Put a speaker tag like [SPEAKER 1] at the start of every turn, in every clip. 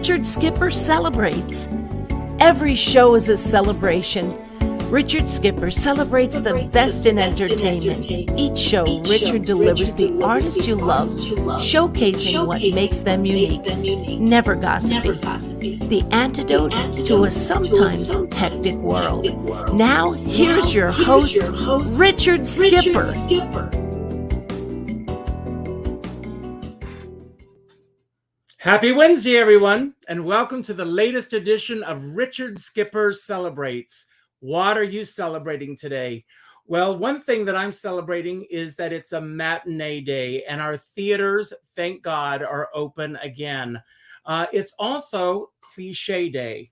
[SPEAKER 1] Richard Skipper celebrates. Every show is a celebration. Richard Skipper celebrates the best in entertainment. Each show, Richard delivers the artists you love, showcasing what makes them unique. Never gossipy. The antidote to a sometimes hectic world. Now, here's your host, Richard Skipper.
[SPEAKER 2] Happy Wednesday, everyone, and welcome to the latest edition of Richard Skipper Celebrates. What are you celebrating today? Well, one thing that I'm celebrating is that it's a matinee day, and our theaters, thank God, are open again. It's also Cliché Day.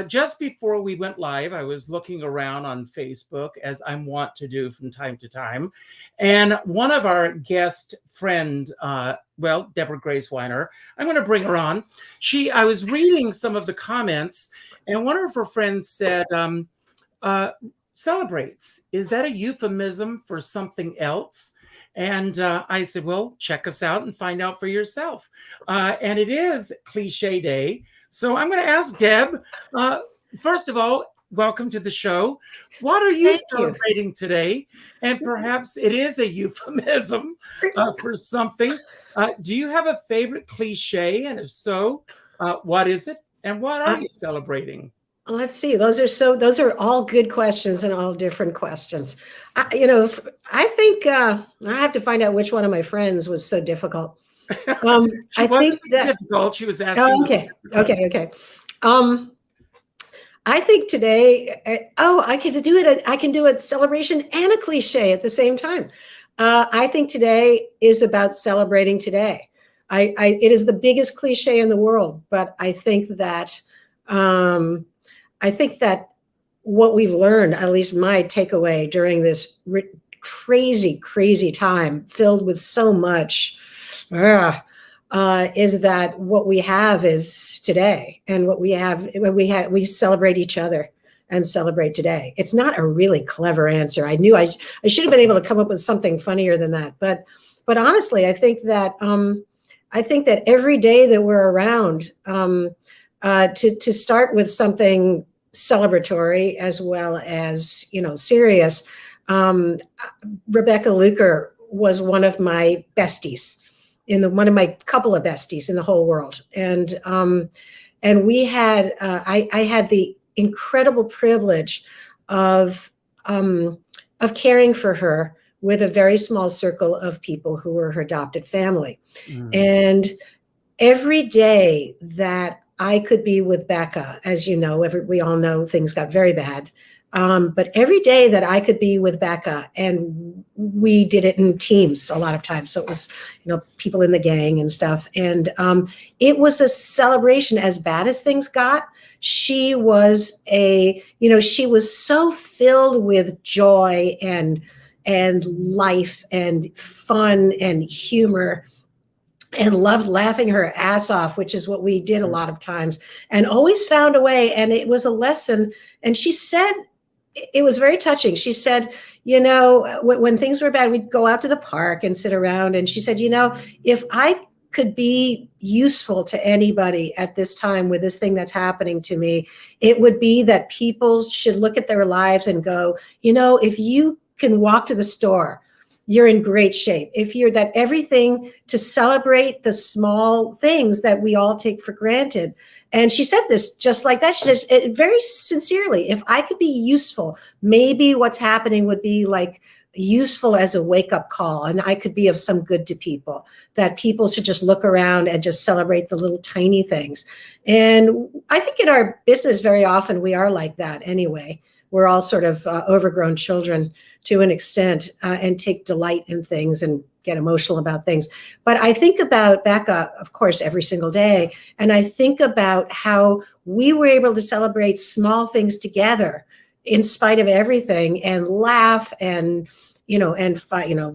[SPEAKER 2] Just before we went live, I was looking around on Facebook, as I'm wont to do from time to time, and one of our guest friend, Deborah Grace Winer, I'm going to bring her on. I was reading some of the comments, and one of her friends said, celebrates. Is that a euphemism for something else? And I said, well, check us out and find out for yourself. And it is Cliché Day. So I'm going to ask Deb, first of all, welcome to the show. What are you celebrating today? And perhaps it is a euphemism for something. Do you have a favorite cliche? And if so, what is it? And what are you celebrating?
[SPEAKER 3] Let's see. Those are all good questions and all different questions. I think I have to find out which one of my friends was so difficult.
[SPEAKER 2] She wasn't difficult. She was asking.
[SPEAKER 3] Okay. I think today, I can do it. I can do a celebration and a cliche at the same time. I think today is about celebrating today. It is the biggest cliche in the world, but I think that what we've learned, at least my takeaway during this crazy time filled with so much, is that what we have is today, and what we have, we celebrate each other and celebrate today. It's not a really clever answer. I knew I should have been able to come up with something funnier than that, but honestly, I think that every day that we're around, to start with something celebratory as well as serious. Rebecca Luker was one of my besties, one of my couple of besties in the whole world, and we had I had the incredible privilege of caring for her with a very small circle of people who were her adopted family, and every day that I could be with Becca, as you know, we all know things got very bad. But every day that I could be with Becca, and we did it in teams a lot of times. So it was, people in the gang and stuff. And it was a celebration. As bad as things got, she was she was so filled with joy and life and fun and humor, and loved laughing her ass off, which is what we did a lot of times, and always found a way. And it was a lesson. And she said, it was very touching. She said, when things were bad, we'd go out to the park and sit around. And she said, if I could be useful to anybody at this time with this thing that's happening to me, it would be that people should look at their lives and go, if you can walk to the store, you're in great shape. Everything to celebrate the small things that we all take for granted. And she said this just like that. She says it very sincerely, if I could be useful, maybe what's happening would be like useful as a wake-up call, and I could be of some good to people, that people should just look around and just celebrate the little tiny things. And I think in our business, very often we are like that anyway. We're all sort of overgrown children to an extent, and take delight in things and get emotional about things. But I think about Becca, of course, every single day. And I think about how we were able to celebrate small things together in spite of everything, and laugh and,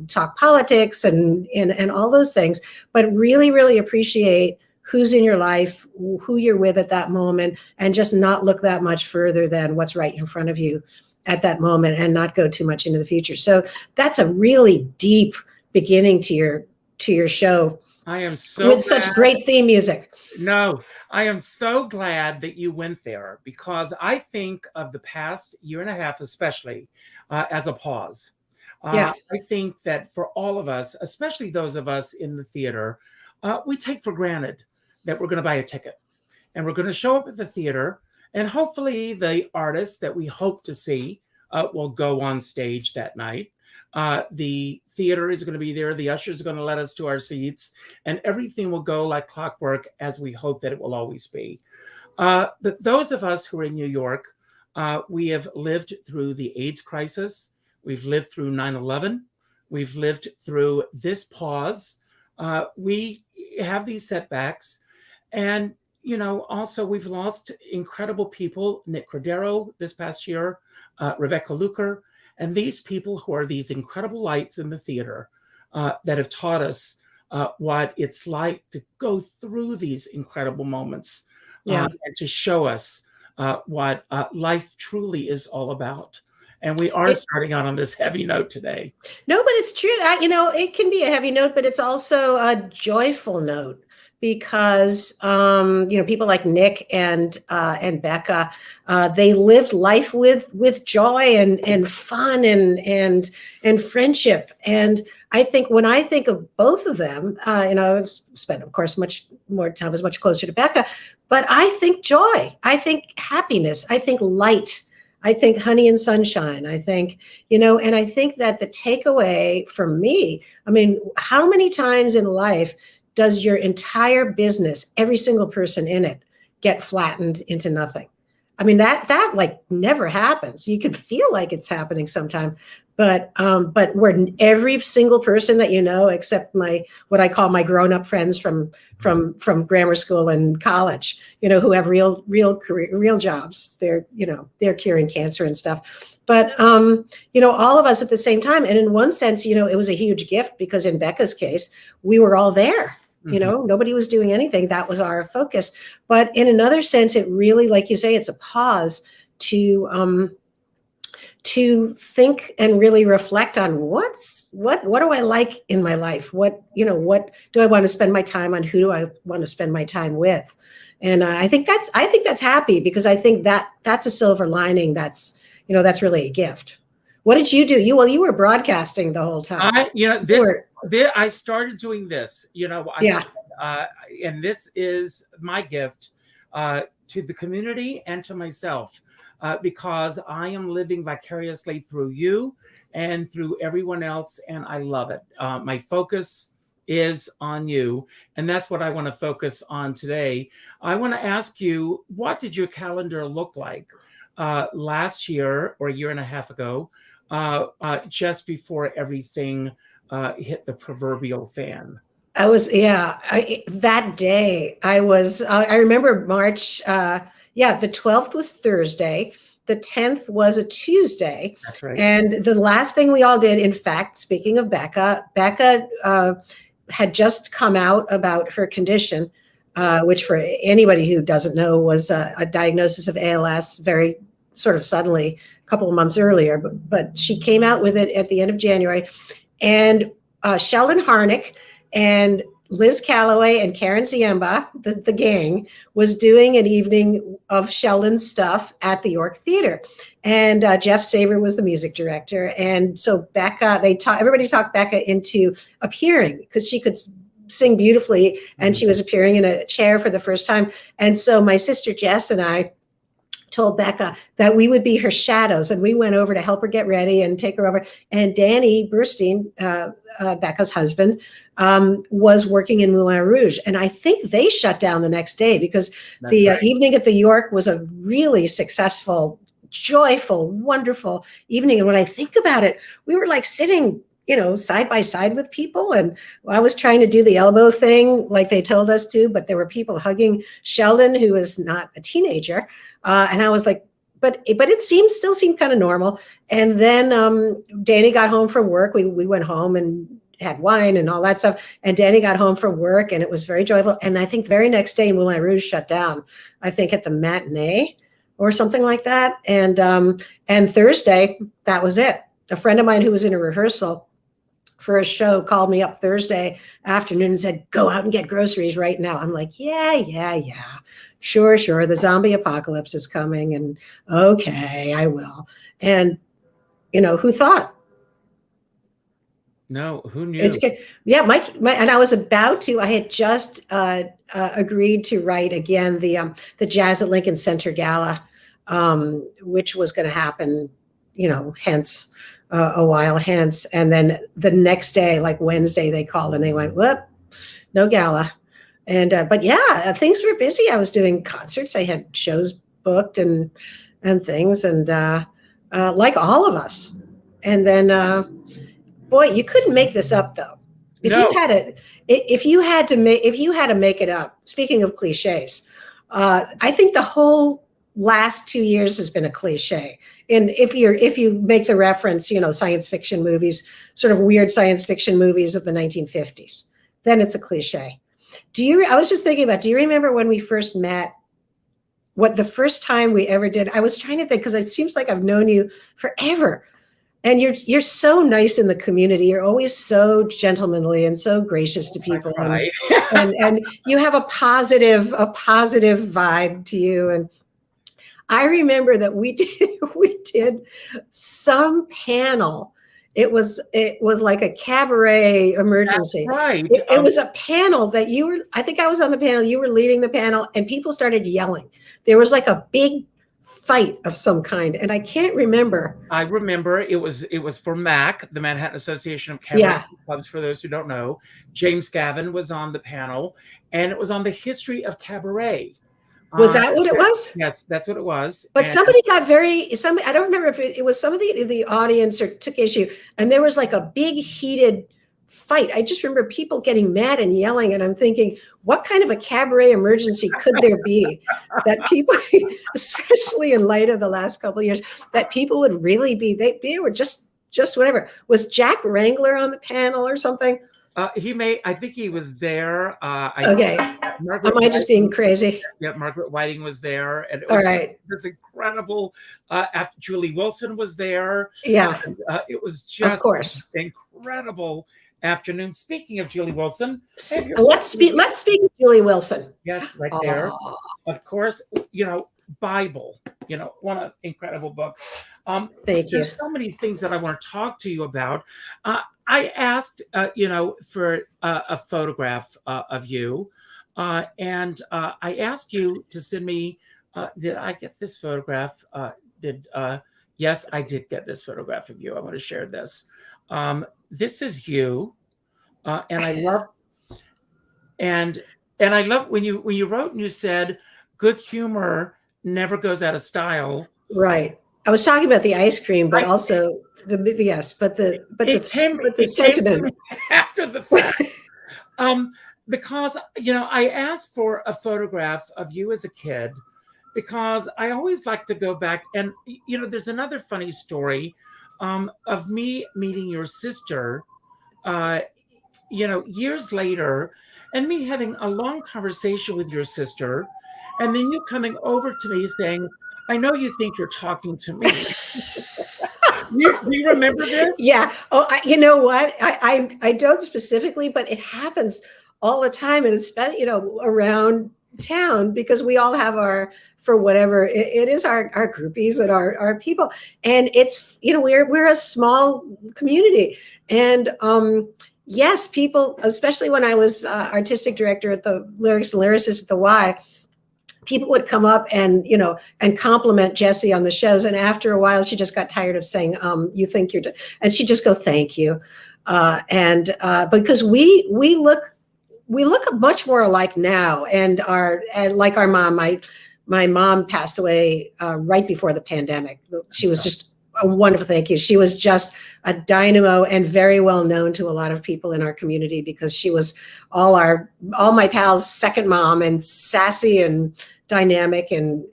[SPEAKER 3] talk politics and all those things, but really, really appreciate who's in your life, who you're with at that moment, and just not look that much further than what's right in front of you at that moment, and not go too much into the future. So that's a really deep beginning to your show.
[SPEAKER 2] I am so
[SPEAKER 3] with such great theme music.
[SPEAKER 2] No, I am so glad that you went there, because I think of the past year and a half, especially as a pause.
[SPEAKER 3] Yeah.
[SPEAKER 2] I think that for all of us, especially those of us in the theater, we take for granted that we're going to buy a ticket and we're going to show up at the theater, and hopefully the artists that we hope to see will go on stage that night. The theater is going to be there. The ushers are going to let us to our seats, and everything will go like clockwork, as we hope that it will always be. But those of us who are in New York, we have lived through the AIDS crisis. We've lived through 9/11. We've lived through this pause. We have these setbacks. And, also we've lost incredible people, Nick Cordero this past year, Rebecca Luker, and these people who are these incredible lights in the theater that have taught us what it's like to go through these incredible moments, and to show us what life truly is all about. And we are starting out on this heavy note today.
[SPEAKER 3] No, but it's true. It can be a heavy note, but it's also a joyful note, because people like Nick and Becca, they lived life with joy and fun and friendship. And I think when I think of both of them, I've spent, of course, much more time, was much closer to Becca, but I think joy, I think happiness, I think light, I think honey and sunshine. I think, and I think that the takeaway for me, how many times in life does your entire business, every single person in it, get flattened into nothing? That like never happens. You can feel like it's happening sometime, but where every single person that except what I call my grown-up friends from grammar school and college, who have real career, real jobs. They're curing cancer and stuff. But all of us at the same time. And in one sense, it was a huge gift, because in Becca's case, we were all there. Nobody was doing anything. That was our focus. But in another sense, it really, like you say, it's a pause to think and really reflect on what do I like in my life? What do I want to spend my time on? Who do I want to spend my time with? And I think that's happy, because I think that's a silver lining. That's really a gift. What did you do? You were broadcasting the whole time.
[SPEAKER 2] I started doing this, and this is my gift to the community and to myself, because I am living vicariously through you and through everyone else, and I love it. My focus is on you, and that's what I want to focus on today. I want to ask you, what did your calendar look like last year or a year and a half ago, just before everything hit the proverbial fan?
[SPEAKER 3] That day I remember March, the 12th was Thursday. The 10th was a Tuesday.
[SPEAKER 2] That's right.
[SPEAKER 3] And the last thing we all did, in fact, speaking of Becca had just come out about her condition, which for anybody who doesn't know was a diagnosis of ALS very sort of suddenly, a couple of months earlier, but she came out with it at the end of January. And Sheldon Harnick and Liz Calloway and Karen Ziemba, the gang, was doing an evening of Sheldon's stuff at the York Theater. And Jeff Saver was the music director. And so Becca, everybody talked Becca into appearing, because she could sing beautifully, and she was appearing in a chair for the first time. And so my sister Jess and I told Becca that we would be her shadows, and we went over to help her get ready and take her over. And Danny Burstein, Becca's husband, was working in Moulin Rouge. And I think they shut down the next day, because evening at the York was a really successful, joyful, wonderful evening. And when I think about it, we were like sitting side by side with people. And I was trying to do the elbow thing like they told us to, but there were people hugging Sheldon, who was not a teenager. And I was like, but it still seemed kind of normal. And then Danny got home from work. We went home and had wine and all that stuff. And Danny got home from work, and it was very joyful. And I think the very next day, Moulin Rouge shut down, I think at the matinee or something like that. And Thursday, that was it. A friend of mine who was in a rehearsal for a show called me up Thursday afternoon and said, go out and get groceries right now. I'm like, yeah. Sure. The zombie apocalypse is coming, and okay, I will. And who thought?
[SPEAKER 2] No, who knew?
[SPEAKER 3] Yeah, and I was about to. I had just agreed to write again the Jazz at Lincoln Center Gala, which was going to happen, hence a while hence. And then the next day, like Wednesday, they called and they went, whoop, no gala. And but yeah, things were busy. I was doing concerts. I had shows booked and things, and like all of us. And then, boy, you couldn't make this up though. If you had to make it up. Speaking of cliches, I think the whole last 2 years has been a cliche. And if you make the reference, science fiction movies, sort of weird science fiction movies of the 1950s, then it's a cliche. I was just thinking do you remember when we first met? What the first time we ever did? I was trying to think, because it seems like I've known you forever. And you're so nice in the community. You're always so gentlemanly and so gracious to people. And you have a positive vibe to you. And I remember that we did some panel. It was like a cabaret emergency.
[SPEAKER 2] That's right.
[SPEAKER 3] It was a panel that I think I was on the panel, you were leading the panel, and people started yelling. There was like a big fight of some kind, and I can't remember.
[SPEAKER 2] I remember it was for MAC, the Manhattan Association of Cabaret Clubs, for those who don't know. James Gavin was on the panel, and it was on the history of cabaret.
[SPEAKER 3] Was that what it was?
[SPEAKER 2] Yes, that's what it was.
[SPEAKER 3] But somebody got I don't remember if it was somebody in the audience or took issue, and there was like a big heated fight. I just remember people getting mad and yelling, and I'm thinking, what kind of a cabaret emergency could there be that people, especially in light of the last couple of years, that people would really be, they were just whatever. Was Jack Wrangler on the panel or something?
[SPEAKER 2] I think he was there.
[SPEAKER 3] Okay. Am I just being crazy?
[SPEAKER 2] Yeah, Margaret Whiting was there. And
[SPEAKER 3] all right.
[SPEAKER 2] It was incredible. After Julie Wilson was there.
[SPEAKER 3] Yeah.
[SPEAKER 2] And, it was just
[SPEAKER 3] of course
[SPEAKER 2] incredible afternoon. Speaking of Julie Wilson.
[SPEAKER 3] Let's speak of Julie Wilson.
[SPEAKER 2] Yes, right there. Of course, Bible, what an incredible book.
[SPEAKER 3] Thank you.
[SPEAKER 2] There's so many things that I want to talk to you about. I asked, for a photograph of you, and I asked you to send me. Did I get this photograph? Yes, I did get this photograph of you. I want to share this. This is you, and I love, and I love when you wrote and you said, "Good humor never goes out of style."
[SPEAKER 3] Right. I was talking about the ice cream, but also the sentiment
[SPEAKER 2] after the fact. Because I asked for a photograph of you as a kid, because I always like to go back, and there's another funny story of me meeting your sister, years later, and me having a long conversation with your sister, and then you coming over to me saying, "I know you think you're talking to me." Do you remember this?
[SPEAKER 3] Yeah. Oh, you know what? I don't specifically, but it happens all the time, and especially around town, because we all have for whatever it is, our groupies and our people, and it's we're a small community, and yes, people, especially when I was artistic director at the Lyrics and Lyricists at the Y. People would come up and compliment Jessie on the shows, and after a while, she just got tired of saying, "You think you're," and she'd just go, "Thank you," and because we look much more alike now, and like our mom. My mom passed away right before the pandemic. She was just a wonderful thank you. She was just a dynamo and very well known to a lot of people in our community because she was all my pals' second mom, and sassy and dynamic and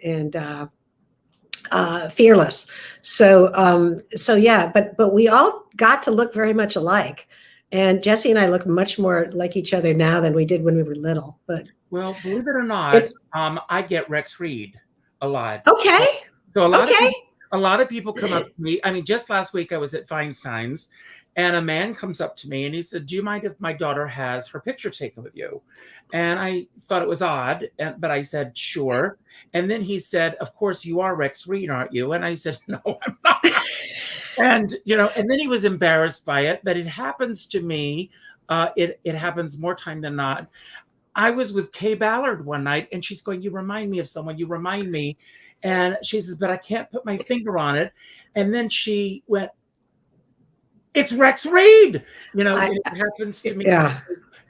[SPEAKER 3] fearless. So yeah, but we all got to look very much alike. And Jesse and I look much more like each other now than we did when we were little. But
[SPEAKER 2] well, believe it or not, I get Rex Reed a lot.
[SPEAKER 3] Okay.
[SPEAKER 2] So a lot of people come up to me. I mean, just last week I was at Feinstein's, and a man comes up to me and he said, "Do you mind if my daughter has her picture taken with you?" And I thought it was odd, but I said, "Sure." And then he said, "Of course you are Rex Reed, aren't you?" And I said, "No, I'm not." And, and then he was embarrassed by it, but it happens to me. It happens more time than not. I was with Kay Ballard one night and she's going, "You remind me of someone, you remind me." And she says, "But I can't put my finger on it." And then she went, "It's Rex Reed." It happens to me.
[SPEAKER 3] Yeah.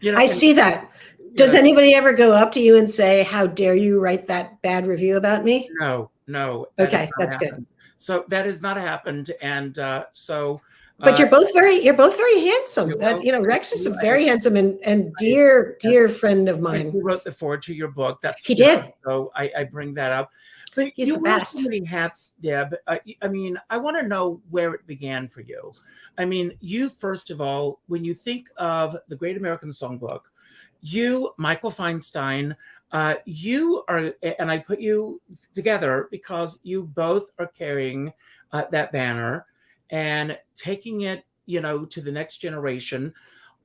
[SPEAKER 3] I see that. Does anybody ever go up to you and say, "How dare you write that bad review about me"?
[SPEAKER 2] No.
[SPEAKER 3] Okay, that's good.
[SPEAKER 2] So that has not happened. And
[SPEAKER 3] but you're both very handsome. Rex is a very handsome and dear friend of mine.
[SPEAKER 2] He wrote the foreword to your book.
[SPEAKER 3] He did.
[SPEAKER 2] So I bring that up. But
[SPEAKER 3] he's
[SPEAKER 2] you
[SPEAKER 3] wear
[SPEAKER 2] so many hats, Deb. I mean, I want to know where it began for you. I mean, you, first of all, when you think of the Great American Songbook, you, Michael Feinstein, you are, and I put you together because you both are carrying that banner and taking it, to the next generation.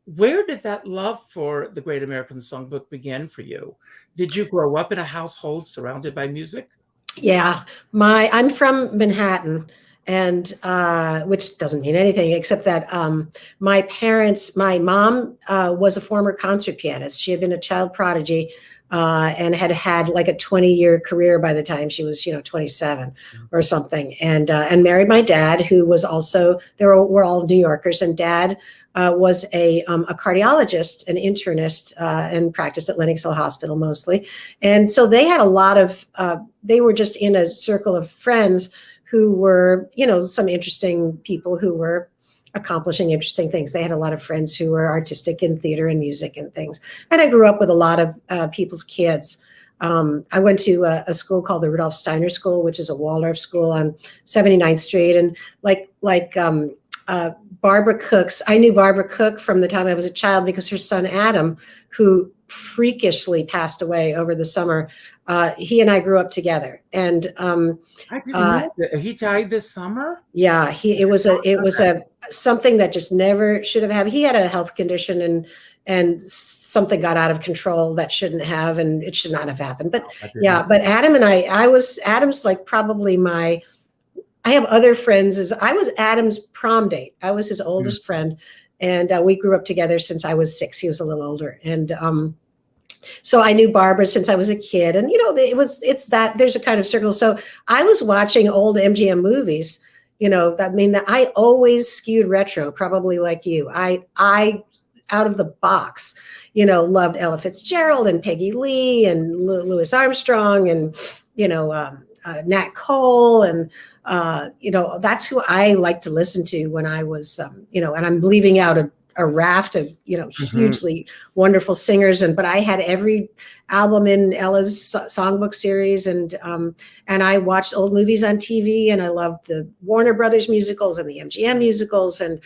[SPEAKER 2] Where did that love for the Great American Songbook begin for you? Did you grow up in a household surrounded by music?
[SPEAKER 3] Yeah, I'm from Manhattan, and which doesn't mean anything except that my mom was a former concert pianist. She had been a child prodigy and had had like a 20-year career by the time she was 27 or something, and married my dad, who was also, we're all New Yorkers, and Dad was a cardiologist, an internist, and practiced at Lenox Hill Hospital mostly. And so they had a lot of, they were just in a circle of friends who were, some interesting people who were accomplishing interesting things. They had a lot of friends who were artistic in theater and music and things. And I grew up with a lot of people's kids. I went to a school called the Rudolph Steiner School, which is a Waldorf school on 79th Street. And Barbara Cook's, I knew Barbara Cook from the time I was a child because her son Adam, who freakishly passed away over the summer, he and I grew up together. And
[SPEAKER 2] I didn't know that. He died this summer?
[SPEAKER 3] Yeah, it was something that just never should have happened. He had a health condition and something got out of control that shouldn't have, and it should not have happened. But yeah, but Adam and Adam's like probably I have other friends. I was Adam's prom date. I was his oldest friend, and we grew up together since I was 6. He was a little older, and so I knew Barbara since I was a kid. And it's that there's a kind of circle. So I was watching old MGM movies. That I always skewed retro, probably like you. I out of the box, loved Ella Fitzgerald and Peggy Lee and Louis Armstrong and Nat Cole, and that's who I liked to listen to when I was and I'm leaving out a raft of hugely wonderful singers, but I had every album in Ella's songbook series, and I watched old movies on TV, and I loved the Warner Brothers musicals and the MGM musicals, and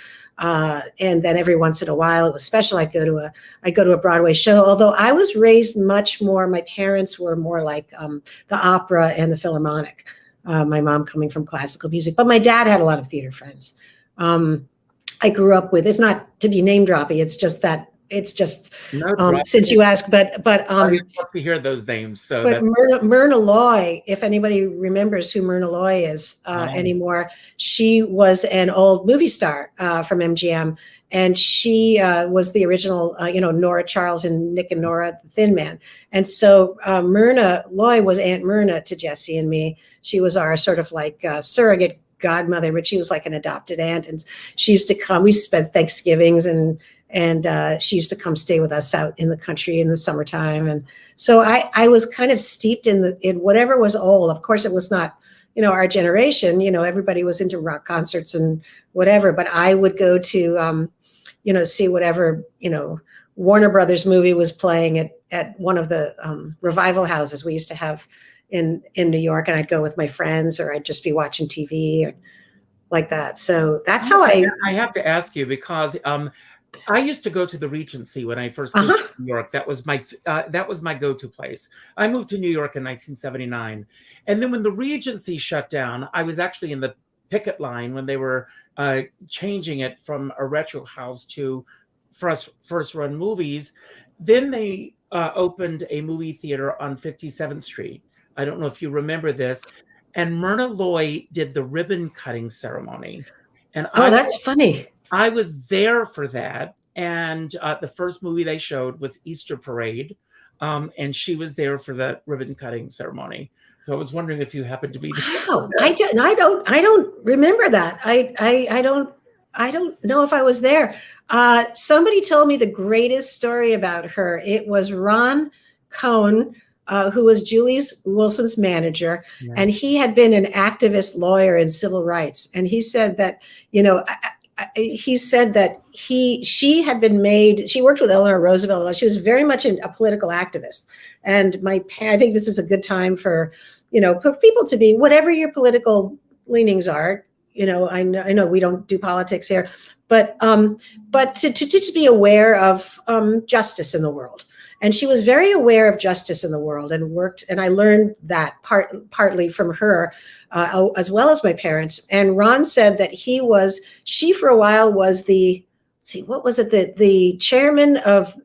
[SPEAKER 3] then every once in a while it was special. I'd go to a Broadway show, although I was raised much more, my parents were more like the opera and the Philharmonic, my mom coming from classical music, but my dad had a lot of theater friends. I grew up with, it's not to be name droppy, it's just since you asked, but
[SPEAKER 2] I love to hear those names. So
[SPEAKER 3] but Myrna Loy, if anybody remembers who Myrna Loy is anymore, she was an old movie star from MGM, and she was the original Nora Charles and Nick and Nora, the Thin Man. And so Myrna Loy was Aunt Myrna to Jesse and me. She was our sort of like surrogate godmother, but she was like an adopted aunt, and she used to come. We spent Thanksgivings, and she used to come stay with us out in the country in the summertime. And so I was kind of steeped in whatever was old. Of course, it was not our generation, everybody was into rock concerts and whatever, but I would go to, see whatever, Warner Brothers movie was playing at one of the revival houses we used to have in New York. And I'd go with my friends, or I'd just be watching TV or like that. So that's how I
[SPEAKER 2] have to ask you, because I used to go to the Regency when I first moved to New York. That was my go-to place. I moved to New York in 1979. And then when the Regency shut down, I was actually in the picket line when they were changing it from a retro house to first run movies. Then they opened a movie theater on 57th Street. I don't know if you remember this. And Myrna Loy did the ribbon cutting ceremony. And
[SPEAKER 3] that's funny.
[SPEAKER 2] I was there for that. And the first movie they showed was Easter Parade. And she was there for the ribbon cutting ceremony. So I was wondering if you happened to be there.
[SPEAKER 3] Wow. I don't remember that. I don't know if I was there. Somebody told me the greatest story about her. It was Ron Cohn, who was Julie Wilson's manager, and he had been an activist lawyer in civil rights. And he said that, she had been made, she worked with Eleanor Roosevelt. She was very much a political activist. And I think this is a good time for people to be, whatever your political leanings are. I know we don't do politics here, but to just be aware of justice in the world. And she was very aware of justice in the world and worked. And I learned that partly from her, as well as my parents. And Ron said that she for a while was the chairman of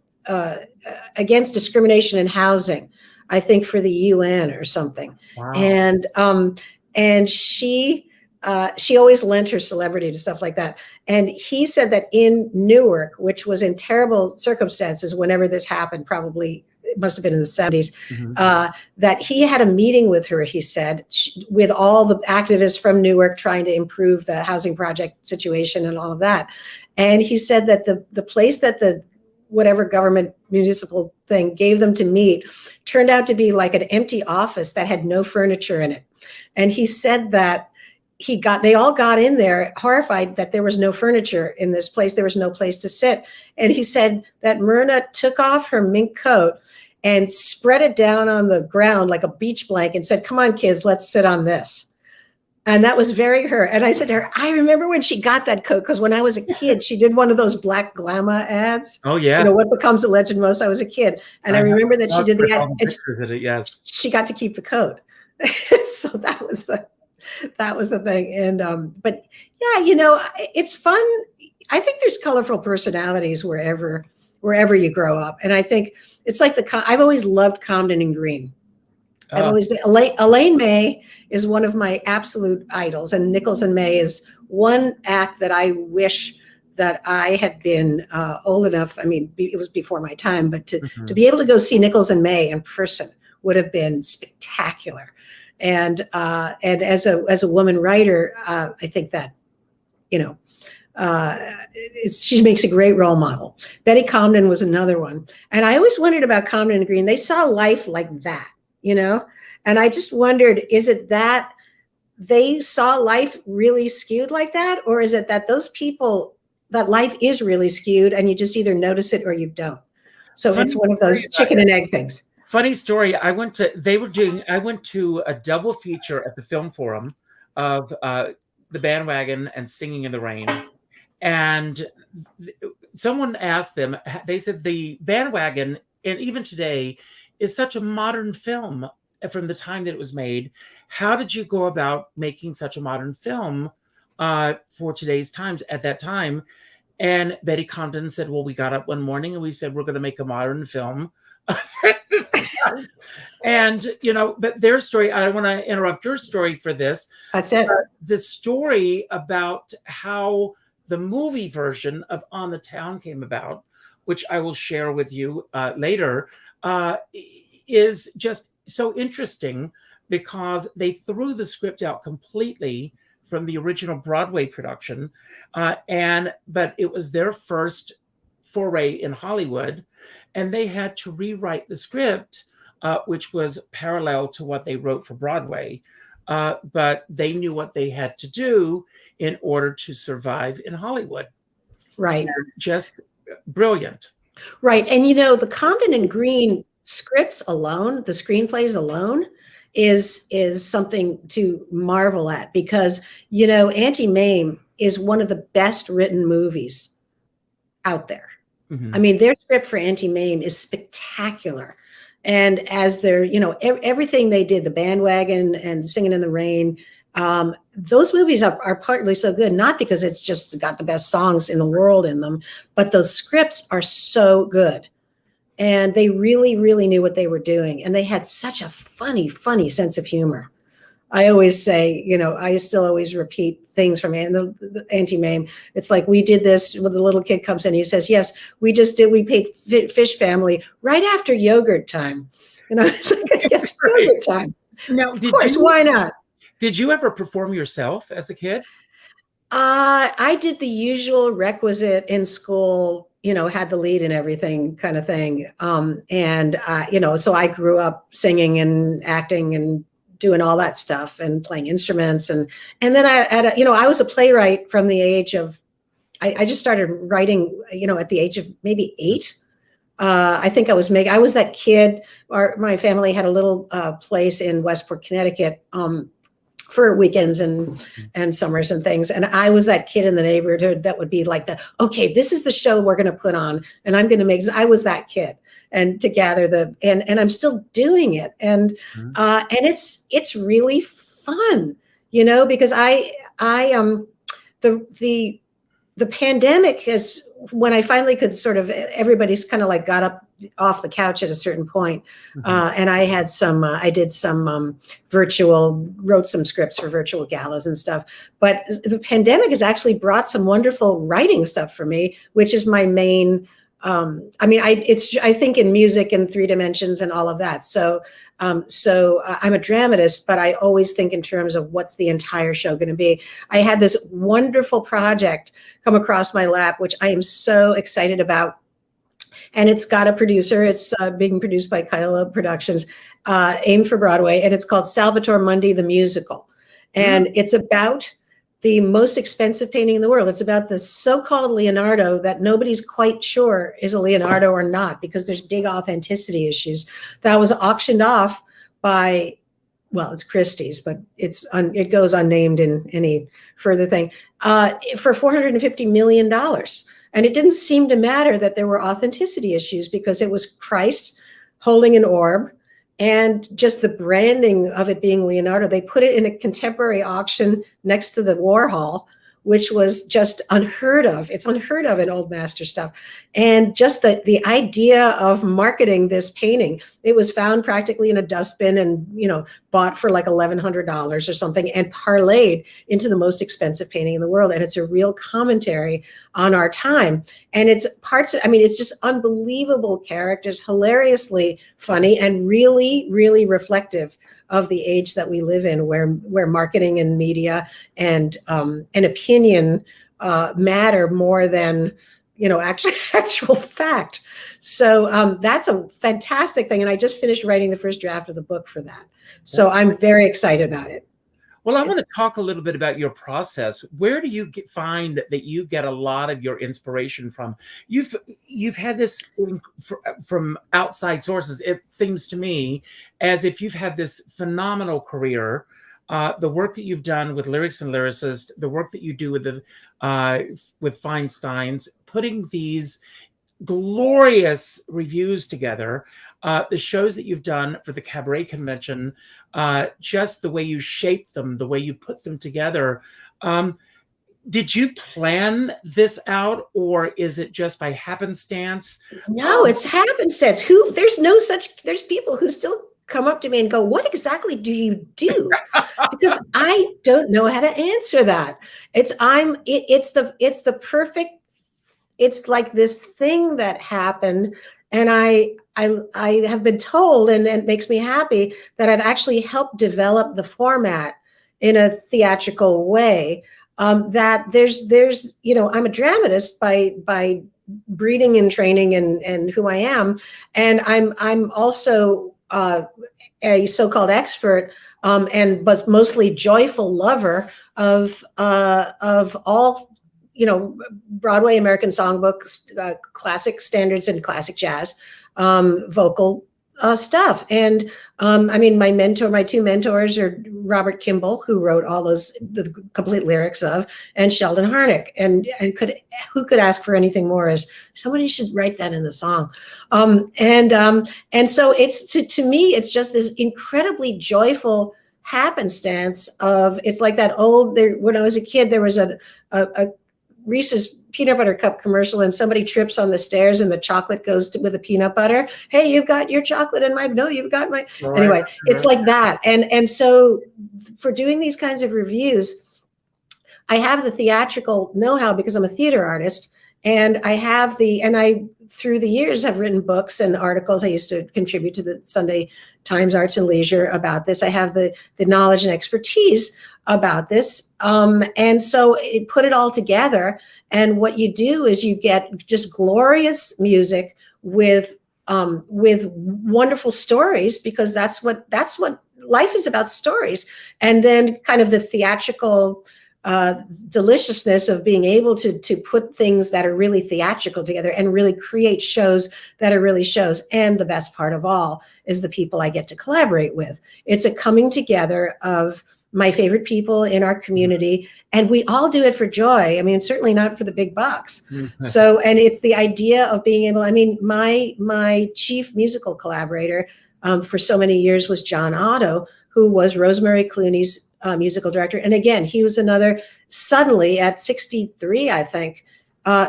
[SPEAKER 3] against discrimination in housing, I think for the UN or something.
[SPEAKER 2] Wow.
[SPEAKER 3] And she always lent her celebrity to stuff like that. And he said that in Newark, which was in terrible circumstances whenever this happened, probably it must have been in the 70s, that he had a meeting with her, he said, with all the activists from Newark trying to improve the housing project situation and all of that. And he said that the place that the whatever government municipal thing gave them to meet turned out to be like an empty office that had no furniture in it. And he said that they all got in there horrified that there was no furniture in this place. There was no place to sit. And he said that Myrna took off her mink coat and spread it down on the ground like a beach blanket and said, "Come on, kids, let's sit on this." And that was very her. And I said to her, I remember when she got that coat, because when I was a kid, she did one of those Black Glamour ads.
[SPEAKER 2] Oh, yes.
[SPEAKER 3] What becomes a legend most, I was a kid. And I remember that she did the ad.
[SPEAKER 2] And
[SPEAKER 3] yes. She got to keep the coat. So that was the thing. And, but yeah, it's fun. I think there's colorful personalities wherever you grow up. And I think it's like I've always loved Comden and Green. I've always been, Elaine May is one of my absolute idols, and Nichols and May is one act that I wish that I had been old enough. I mean, it was before my time, but to be able to go see Nichols and May in person would have been spectacular. And as a woman writer, I think that, she makes a great role model. Betty Comden was another one. And I always wondered about Comden and Green. They saw life like that. And I just wondered, is it that they saw life really skewed like that? Or is it that those people, that life is really skewed and you just either notice it or you don't? So it's one of those chicken and egg things.
[SPEAKER 2] Funny story. I went to a double feature at the Film Forum of The Bandwagon and Singing in the Rain. And someone asked them, they said the Bandwagon, and even today, is such a modern film from the time that it was made. How did you go about making such a modern film for today's times at that time? And Betty Comden said, well, we got up one morning and we said, we're going to make a modern film. And, but their story, I want to interrupt your story for this.
[SPEAKER 3] That's it.
[SPEAKER 2] The story about how the movie version of On the Town came about, which I will share with you later, is just so interesting because they threw the script out completely from the original Broadway production. But it was their first foray in Hollywood, and they had to rewrite the script, which was parallel to what they wrote for Broadway. but they knew what they had to do in order to survive in Hollywood.
[SPEAKER 3] Right.
[SPEAKER 2] And just brilliant.
[SPEAKER 3] Right. And, you know, the Compton and Green scripts alone, the screenplays alone, is something to marvel at, because, you know, Auntie Mame is one of the best written movies out there.
[SPEAKER 2] Mm-hmm.
[SPEAKER 3] I mean, their script for Auntie Mame is spectacular. And as they're, you know, everything they did, the Bandwagon and Singing in the Rain, those movies are partly so good, not because it's just got the best songs in the world in them, but those scripts are so good. And they really, really knew what they were doing. And they had such a funny sense of humor. I always say, you know, I still always repeat things from the Auntie Mame. It's like, we did this when the little kid comes in, he says, yes, we paid Fish Family right after yogurt time. And I was like, yes,
[SPEAKER 2] Right.
[SPEAKER 3] yogurt time.
[SPEAKER 2] Now,
[SPEAKER 3] of course, why not?
[SPEAKER 2] Did you ever perform yourself as a kid?
[SPEAKER 3] I did the usual requisite in school, you know, had the lead and everything kind of thing. You know, so I grew up singing and acting and doing all that stuff and playing instruments. And then I was a playwright from the age of, I just started writing, you know, at the age of maybe 8. I think I was that kid. My family had a little place in Westport, Connecticut, for weekends and summers and things. And I was that kid in the neighborhood that would be like, okay, this is the show we're going to put on, and I'm going to I was that kid, and to gather and I'm still doing it. And it's really fun, you know, because the pandemic has, when I finally could sort of, everybody's kind of like got up off the couch at a certain point. And I had I did some wrote some scripts for virtual galas and stuff. But the pandemic has actually brought some wonderful writing stuff for me, which is my main, I think in music in 3 dimensions and all of that. So I'm a dramatist, but I always think in terms of what's the entire show going to be. I had this wonderful project come across my lap, which I am so excited about. And it's got a producer. It's being produced by Kyle Productions, aimed for Broadway. And it's called Salvatore Mundi, the Musical. And it's about the most expensive painting in the world. It's about the so-called Leonardo that nobody's quite sure is a Leonardo or not, because there's big authenticity issues. That was auctioned off by, well, it's Christie's, but it goes unnamed in any further thing, for $450 million. And it didn't seem to matter that there were authenticity issues, because it was Christ holding an orb, and just the branding of it being Leonardo. They put it in a contemporary auction next to the Warhol, which was just unheard of. It's unheard of in old master stuff. And just the idea of marketing this painting, it was found practically in a dustbin and, you know, bought for like $1,100 or something, and parlayed into the most expensive painting in the world. And it's a real commentary on our time. And it's it's just unbelievable characters, hilariously funny, and really, really reflective of the age that we live in, where marketing and media and opinion matter more than, you know, actual fact. So that's a fantastic thing. And I just finished writing the first draft of the book for that. So I'm very excited about it.
[SPEAKER 2] Well, I want to talk a little bit about your process. Where do you find that you get a lot of your inspiration from? You've had this from outside sources. It seems to me as if you've had this phenomenal career. The work that you've done with Lyrics and Lyricists, the work that you do with Feinstein's, putting these glorious reviews together, the shows that you've done for the Cabaret Convention, just the way you shape them, the way you put them together. Did you plan this out, or is it just by happenstance?
[SPEAKER 3] No, it's happenstance. There's people who still come up to me and go, what exactly do you do? Because I don't know how to answer that. It's like this thing that happened. And I have been told, and it makes me happy, that I've actually helped develop the format in a theatrical way. That there's, you know, I'm a dramatist by breeding and training and who I am. And I'm also a so-called expert, but mostly joyful lover of all, Broadway, American Songbook, classic standards and classic jazz, vocal stuff. And my two mentors are Robert Kimball, who wrote all the complete lyrics of, and Sheldon Harnick. And who could ask for anything more? As somebody should write that in the song. And so it's to me, it's just this incredibly joyful happenstance of, it's like that old, when I was a kid, there was a Reese's peanut butter cup commercial, and somebody trips on the stairs and the chocolate goes with the peanut butter. Hey, you've got your chocolate in no, you've got my, right. Anyway, it's like that. And so for doing these kinds of reviews, I have the theatrical know-how because I'm a theater artist, and I through the years have written books and articles. I used to contribute to the Sunday Times Arts and Leisure about this. I have the knowledge and expertise about this. And so it put it all together. And what you do is you get just glorious music with wonderful stories, because that's what life is about, stories. And then kind of the theatrical deliciousness of being able to put things that are really theatrical together and really create shows that are really shows. And the best part of all is the people I get to collaborate with. It's a coming together of my favorite people in our community, and we all do it for joy. I mean, certainly not for the big bucks. So, and it's the idea of being able, my chief musical collaborator for so many years was John Otto, who was Rosemary Clooney's musical director. And again, he was suddenly at 63, I think,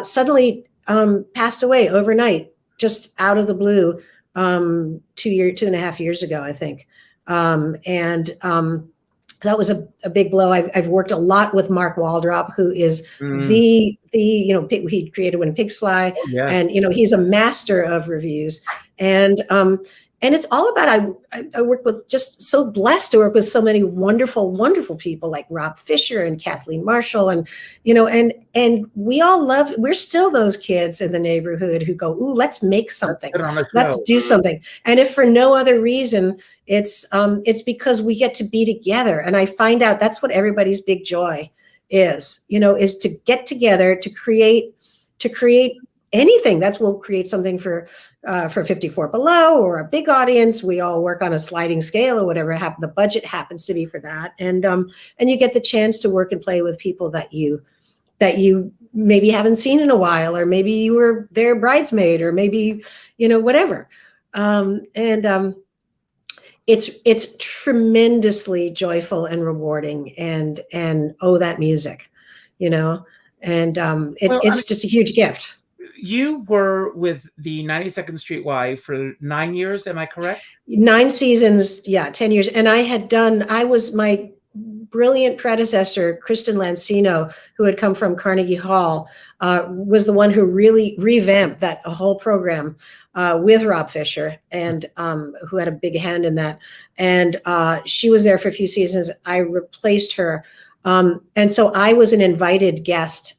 [SPEAKER 3] suddenly passed away overnight, just out of the blue, 2.5 years ago, I think. That was a big blow. I've worked a lot with Mark Waldrop, who is he created When Pigs Fly, and he's a master of reviews. And it's all about, I work with, just so blessed to work with so many wonderful, wonderful people like Rob Fisher and Kathleen Marshall. And, and we all we're still those kids in the neighborhood who go, ooh, let's make something. Let's do something. And if for no other reason, it's because we get to be together. And I find out that's what everybody's big joy is to get together, to create anything. We'll create something for 54 Below or a big audience. We all work on a sliding scale or whatever the budget happens to be for that. And you get the chance to work and play with people that you maybe haven't seen in a while, or maybe you were their bridesmaid, or maybe, whatever. It's tremendously joyful and rewarding, and that music, it's just a huge gift.
[SPEAKER 2] You were with the 92nd Street Y for 9 years, am I correct?
[SPEAKER 3] 9 seasons, 10 years. And I was my brilliant predecessor, Kristen Lancino, who had come from Carnegie Hall, was the one who really revamped that whole program with Rob Fisher, and who had a big hand in that. And she was there for a few seasons. I replaced her. And so I was an invited guest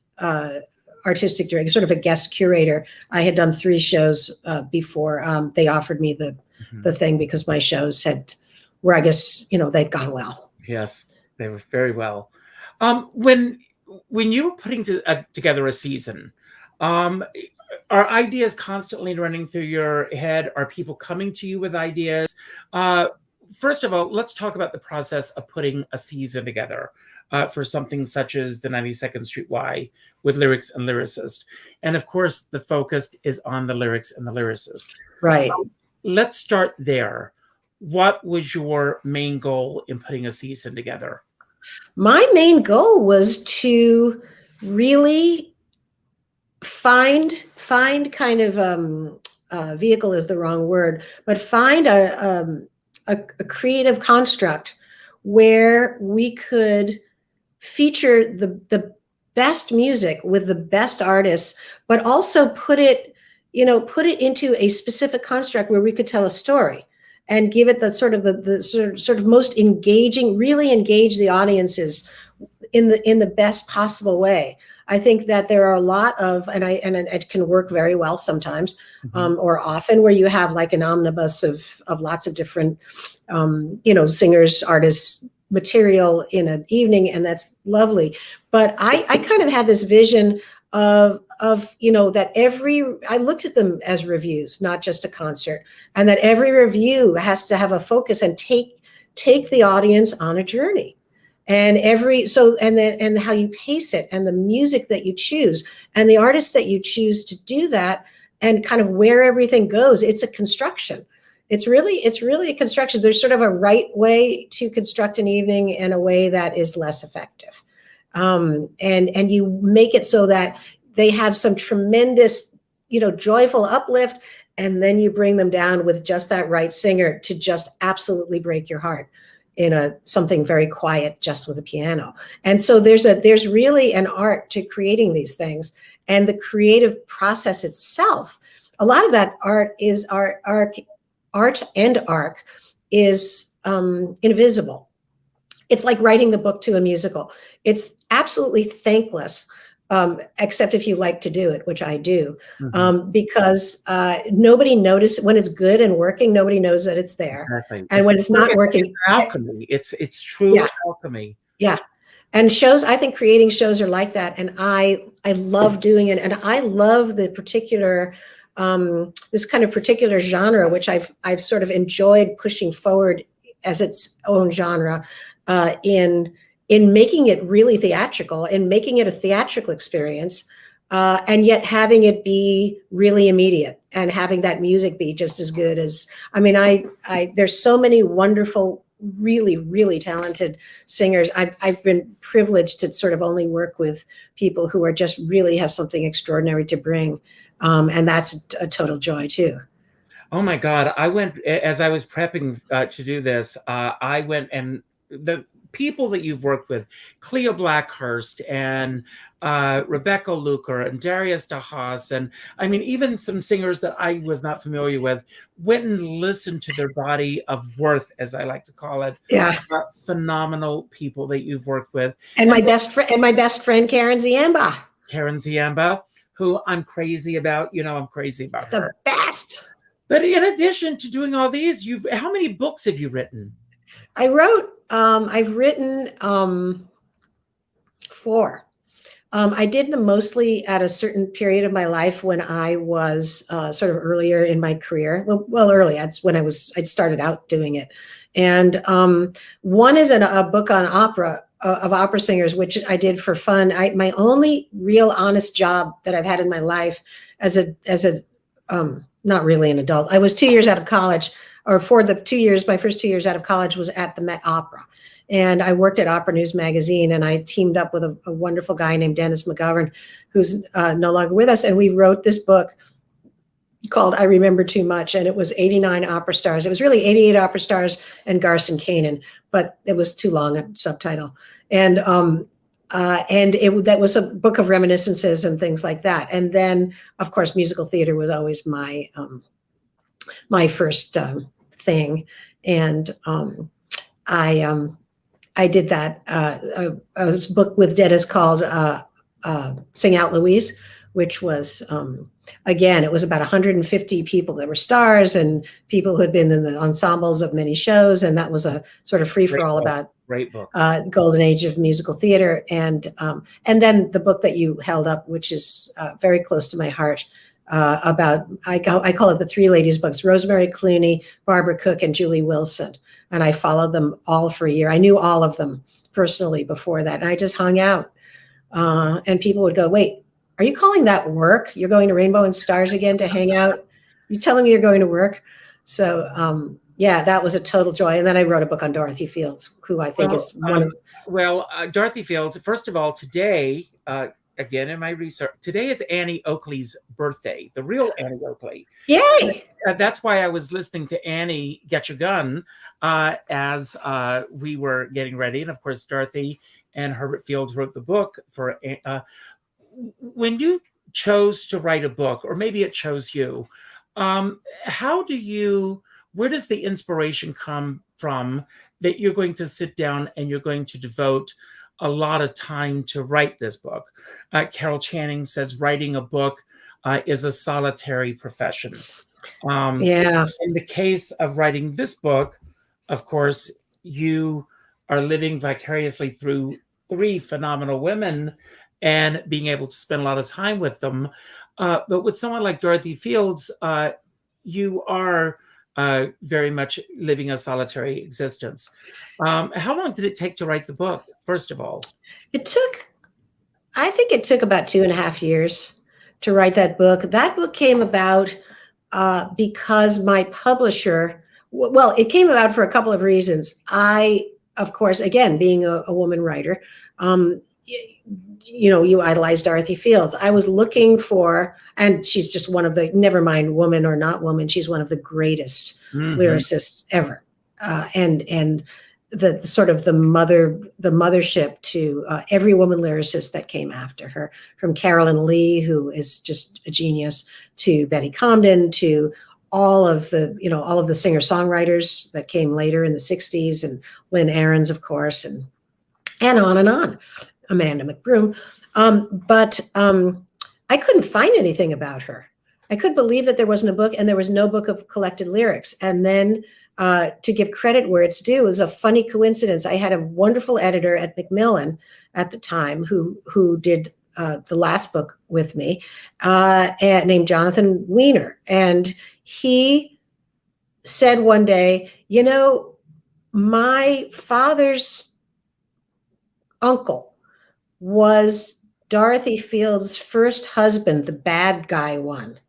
[SPEAKER 3] artistic director, sort of a guest curator. I had done 3 shows before they offered me the thing, because my shows were, I guess, they'd gone well.
[SPEAKER 2] Yes, they were very well. When you were putting together a season, are ideas constantly running through your head? Are people coming to you with ideas? First of all, let's talk about the process of putting a season together for something such as the 92nd Street Y with lyrics and lyricist. And of course, the focus is on the lyrics and the lyricist.
[SPEAKER 3] Right.
[SPEAKER 2] Let's start there. What was your main goal in putting a season together?
[SPEAKER 3] My main goal was to really find kind of vehicle is the wrong word, but find a creative construct where we could feature the best music with the best artists, but also put it into a specific construct where we could tell a story and give it the sort of most engaging, really engage the audiences in the best possible way. I think that there are a lot of, and it can work very well sometimes, or often, where you have like an omnibus of lots of different, singers, artists, material in an evening, and that's lovely. But I kind of had this vision of that I looked at them as reviews, not just a concert, and that every review has to have a focus and take the audience on a journey. And and how you pace it, and the music that you choose, and the artists that you choose to do that, and kind of where everything goes. It's a construction. It's really a construction. There's sort of a right way to construct an evening and a way that is less effective. And you make it so that they have some tremendous, joyful uplift, and then you bring them down with just that right singer to just absolutely break your heart in something very quiet, just with a piano. And so there's really an art to creating these things, and the creative process itself. A lot of that art is art and arc is invisible. It's like writing the book to a musical. It's absolutely thankless, except if you like to do it, which I do, because nobody notices when it's good and working. Nobody knows that it's there, and it's when it's not working,
[SPEAKER 2] it's alchemy. It's true alchemy.
[SPEAKER 3] Yeah, and shows. I think creating shows are like that, and I love doing it, and I love the particular. This kind of particular genre, which I've sort of enjoyed pushing forward as its own genre, in making it really theatrical, and making it a theatrical experience, and yet having it be really immediate, and having that music be just as good as. I mean, there's so many wonderful, really, really talented singers. I've been privileged to sort of only work with people who are just really have something extraordinary to bring. And that's a total joy too.
[SPEAKER 2] Oh my God. I went, as I was prepping to do this, I went, and the people that you've worked with, Cleo Blackhurst and Rebecca Luker and Darius DeHaas, and I mean, even some singers that I was not familiar with, went and listened to their body of worth, as I like to call it.
[SPEAKER 3] Yeah.
[SPEAKER 2] Phenomenal people that you've worked with.
[SPEAKER 3] And my best friend, Karen Ziamba.
[SPEAKER 2] Karen Ziamba, who I'm crazy about. I'm crazy about her.
[SPEAKER 3] The best.
[SPEAKER 2] But in addition to doing all these, how many books have you written?
[SPEAKER 3] I've written 4. I did them mostly at a certain period of my life when I was sort of earlier in my career. Well, early. That's when I'd started out doing it. And one is a book on opera, of opera singers, which I did for fun. My only real honest job that I've had in my life as a not really an adult. I was 2 years out of college, or for the 2 years, my first 2 years out of college was at the Met Opera. And I worked at Opera News Magazine, and I teamed up with a wonderful guy named Dennis McGovern, who's no longer with us. And we wrote this book called I Remember Too Much, and it was 89 opera stars. It was really 88 opera stars and Garson Kanin, but it was too long a subtitle. And that was a book of reminiscences and things like that. And then, of course, musical theater was always my first thing. And I did that. I was booked with Dennis called Sing Out Louise, which was, again, it was about 150 people that were stars and people who had been in the ensembles of many shows. And that was a sort of free-for-all about
[SPEAKER 2] great book.
[SPEAKER 3] Golden Age of musical theater. And then the book that you held up, which is very close to my heart, about, I call it the Three Ladies books, Rosemary Clooney, Barbara Cook, and Julie Wilson. And I followed them all for a year. I knew all of them personally before that. And I just hung out. And people would go, wait, are you calling that work? You're going to Rainbow and Stars again to hang out? You telling me you're going to work? So, yeah, that was a total joy. And then I wrote a book on Dorothy Fields, who I think is one of...
[SPEAKER 2] Dorothy Fields, first of all, today, again, in my research, today is Annie Oakley's birthday, the real Annie Oakley.
[SPEAKER 3] Yay!
[SPEAKER 2] That's why I was listening to Annie Get Your Gun as we were getting ready. And of course, Dorothy and Herbert Fields wrote the book for... when you chose to write a book, or maybe it chose you, where does the inspiration come from that you're going to sit down and you're going to devote a lot of time to write this book. Carol Channing says writing a book is a solitary profession.
[SPEAKER 3] Yeah.
[SPEAKER 2] In the case of writing this book, of course, you are living vicariously through three phenomenal women and being able to spend a lot of time with them. But with someone like Dorothy Fields, you are very much living a solitary existence. How long did it take to write the book, first of all?
[SPEAKER 3] I think it took about 2.5 years to write that book. That book came about because my publisher, well, it came about for a couple of reasons. I, of course, again, being a woman writer, you idolize Dorothy Fields. I was looking for, and she's just one of the, never mind woman or not woman, she's one of the greatest lyricists ever. And the sort of the mothership to every woman lyricist that came after her, from Carolyn Lee, who is just a genius, to Betty Comden, to all of the singer-songwriters that came later in the 60s, and Lynn Ahrens, of course, and on and on, Amanda McBroom. But I couldn't find anything about her. I couldn't believe that there wasn't a book, and there was no book of collected lyrics. And then to give credit where it's due, is a funny coincidence. I had a wonderful editor at Macmillan at the time who did the last book with me, named Jonathan Winer. And he said one day, my father's uncle was Dorothy Fields' first husband, the bad guy one.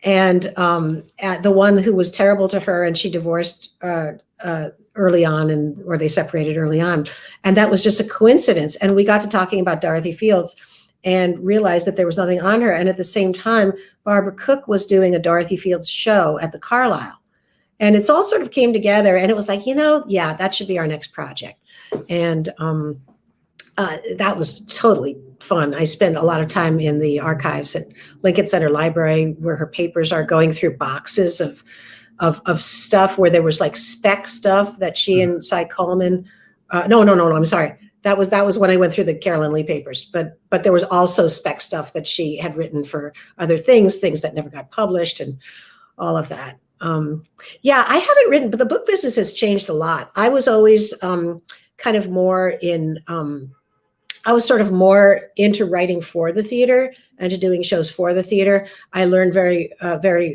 [SPEAKER 3] And the one who was terrible to her, and she divorced early on, or they separated early on. And that was just a coincidence. And we got to talking about Dorothy Fields and realized that there was nothing on her. And at the same time, Barbara Cook was doing a Dorothy Fields show at the Carlisle. And it's all sort of came together, and it was like, yeah, that should be our next project. And that was totally fun. I spent a lot of time in the archives at Lincoln Center Library, where her papers are, going through boxes of stuff where there was like spec stuff that she and Cy Coleman. No, I'm sorry. That was when I went through the Carolyn Lee papers. But there was also spec stuff that she had written for other things that never got published, and all of that. Yeah, I haven't written, but the book business has changed a lot. I was always kind of more in. I was sort of more into writing for the theater and to doing shows for the theater. I learned very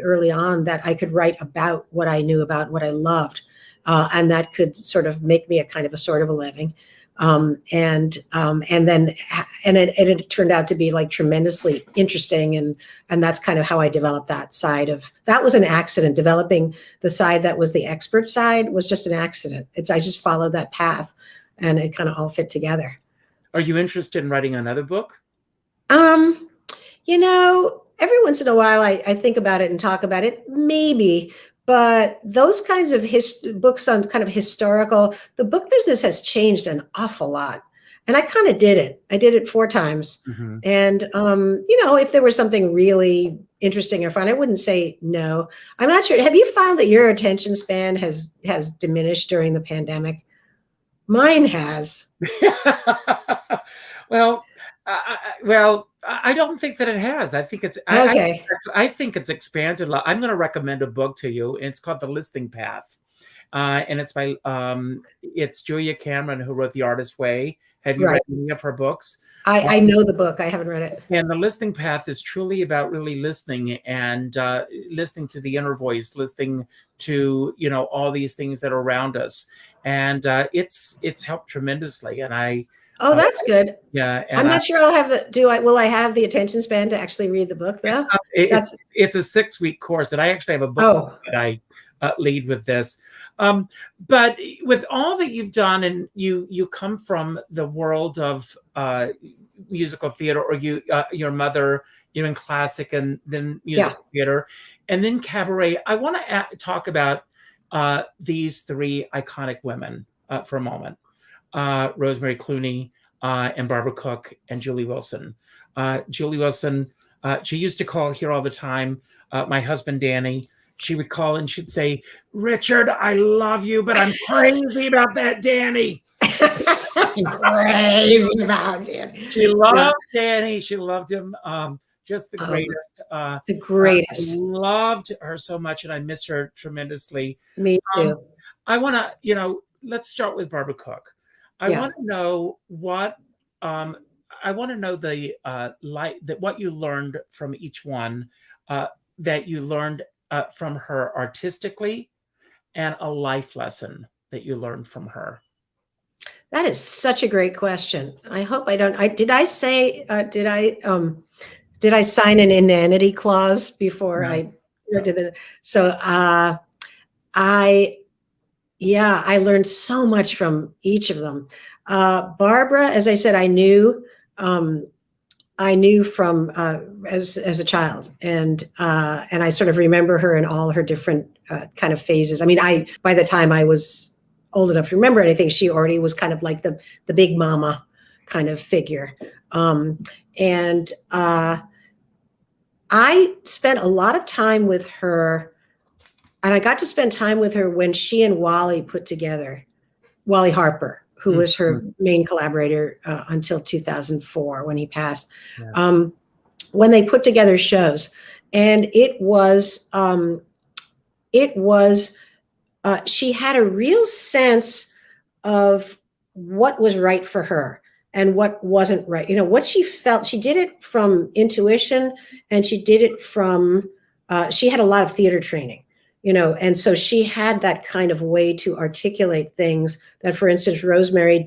[SPEAKER 3] early on that I could write about what I knew about and what I loved, and that could sort of make me a kind of a sort of a living. And then it turned out to be like tremendously interesting, and that's kind of how I developed that side of. That was an accident. Developing the side that was the expert side was just an accident. I just followed that path, and it kind of all fit together.
[SPEAKER 2] Are you interested in writing another book?
[SPEAKER 3] Every once in a while I think about it and talk about it, maybe, but those kinds of books on kind of historical, the book business has changed an awful lot. And I kind of did it. I did it 4 times. And, if there was something really interesting or fun, I wouldn't say no. I'm not sure. Have you found that your attention span has diminished during the pandemic? Mine has.
[SPEAKER 2] Well, I don't think that it has. I think it's
[SPEAKER 3] okay.
[SPEAKER 2] I think it's expanded a lot. I'm going to recommend a book to you. And it's called The Listening Path, and it's by it's Julia Cameron, who wrote The Artist's Way. Have you read any of her books?
[SPEAKER 3] I know the book. I haven't read it.
[SPEAKER 2] And The Listening Path is truly about really listening, and listening to the inner voice, listening to all these things that are around us, and it's helped tremendously. And I.
[SPEAKER 3] Oh, that's good.
[SPEAKER 2] Yeah,
[SPEAKER 3] I'm not sure I'll have will I have the attention span to actually read the book though?
[SPEAKER 2] It's a 6-week course, and I actually have a book that I lead with this. But with all that you've done, and you come from the world of musical theater, or your mother, in classic and then musical theater, and then cabaret. I want to talk about these 3 iconic women for a moment. Rosemary Clooney, and Barbara Cook, and Julie Wilson. Julie Wilson, she used to call here all the time. My husband, Danny, she would call and she'd say, "Richard, I love you, but I'm crazy about that Danny."
[SPEAKER 3] fucking crazy about it.
[SPEAKER 2] She loved Danny. She loved him. Just the greatest.
[SPEAKER 3] The greatest.
[SPEAKER 2] I loved her so much, and I miss her tremendously.
[SPEAKER 3] Me too.
[SPEAKER 2] I want to, let's start with Barbara Cook. I want to know what, I want to know the what you learned from each one, that you learned from her artistically, and a life lesson that you learned from her.
[SPEAKER 3] That is such a great question. I hope I don't. Did I sign an inanity clause before I did it? So I learned so much from each of them. Barbara, as I said, I knew from as a child, and I sort of remember her in all her different kind of phases. I mean, by the time I was old enough to remember anything, she already was kind of like the big mama kind of figure. And I spent a lot of time with her, and I got to spend time with her when she and Wally put together, Wally Harper, who was her main collaborator until 2004 when he passed. Yeah. When they put together shows, and it was she had a real sense of what was right for her and what wasn't right. What she felt. She did it from intuition, and she did it from. She had a lot of theater training. And so she had that kind of way to articulate things that, for instance, Rosemary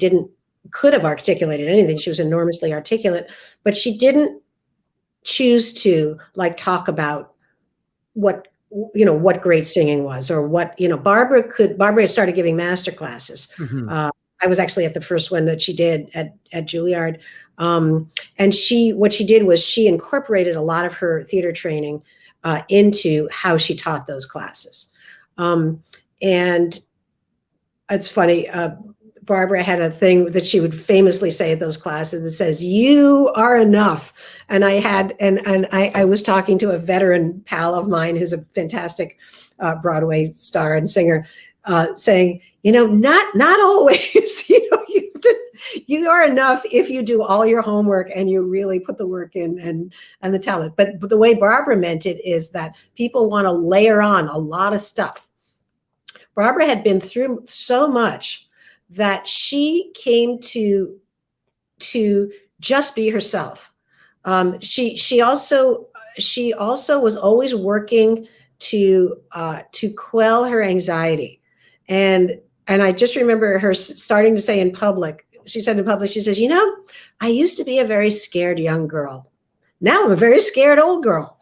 [SPEAKER 3] could have articulated anything. She was enormously articulate, but she didn't choose to talk about what great singing was, or what, Barbara started giving master classes. Mm-hmm. I was actually at the first one that she did at Juilliard. And what she did was she incorporated a lot of her theater training into how she taught those classes. And it's funny, Barbara had a thing that she would famously say at those classes that says, "You are enough." And I was talking to a veteran pal of mine who's a fantastic Broadway star and singer, saying, not always, you are enough if you do all your homework and you really put the work in and the talent. But the way Barbara meant it is that people want to layer on a lot of stuff. Barbara had been through so much that she came to just be herself. She also was always working to quell her anxiety. And I just remember her starting to say in public, she said in public, she says, I used to be a very scared young girl. Now I'm a very scared old girl.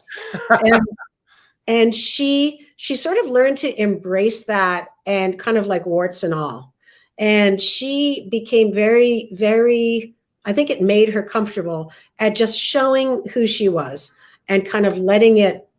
[SPEAKER 3] and she sort of learned to embrace that, and kind of like warts and all. And she became very, very, I think it made her comfortable at just showing who she was and kind of letting it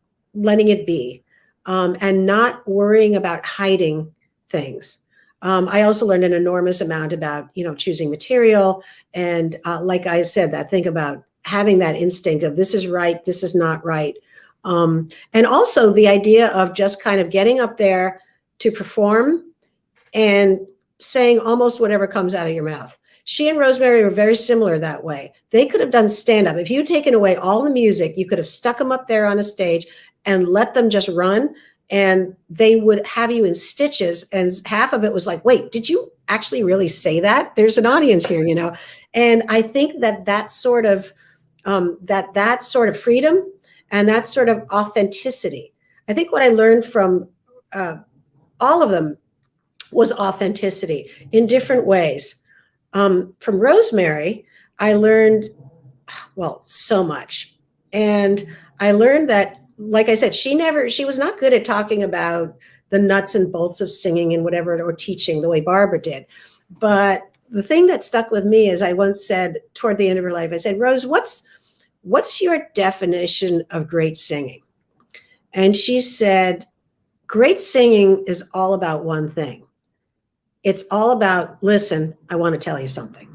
[SPEAKER 3] be, and not worrying about hiding things. I also learned an enormous amount about, choosing material. And like I said, that thing about having that instinct of this is right, this is not right. And also the idea of just kind of getting up there to perform and saying almost whatever comes out of your mouth. She and Rosemary were very similar that way. They could have done stand-up. If you'd taken away all the music, you could have stuck them up there on a stage and let them just run, and they would have you in stitches. And half of it was like, wait, did you actually really say that? There's an audience here, And I think that sort of freedom and that sort of authenticity. I think what I learned from all of them was authenticity in different ways. From Rosemary, I learned, so much. And I learned that, like I said, she was not good at talking about the nuts and bolts of singing and whatever, or teaching the way Barbara did. But the thing that stuck with me is I once said toward the end of her life, I said, Rose, what's your definition of great singing? And she said, great singing is all about one thing. It's all about, listen, I want to tell you something.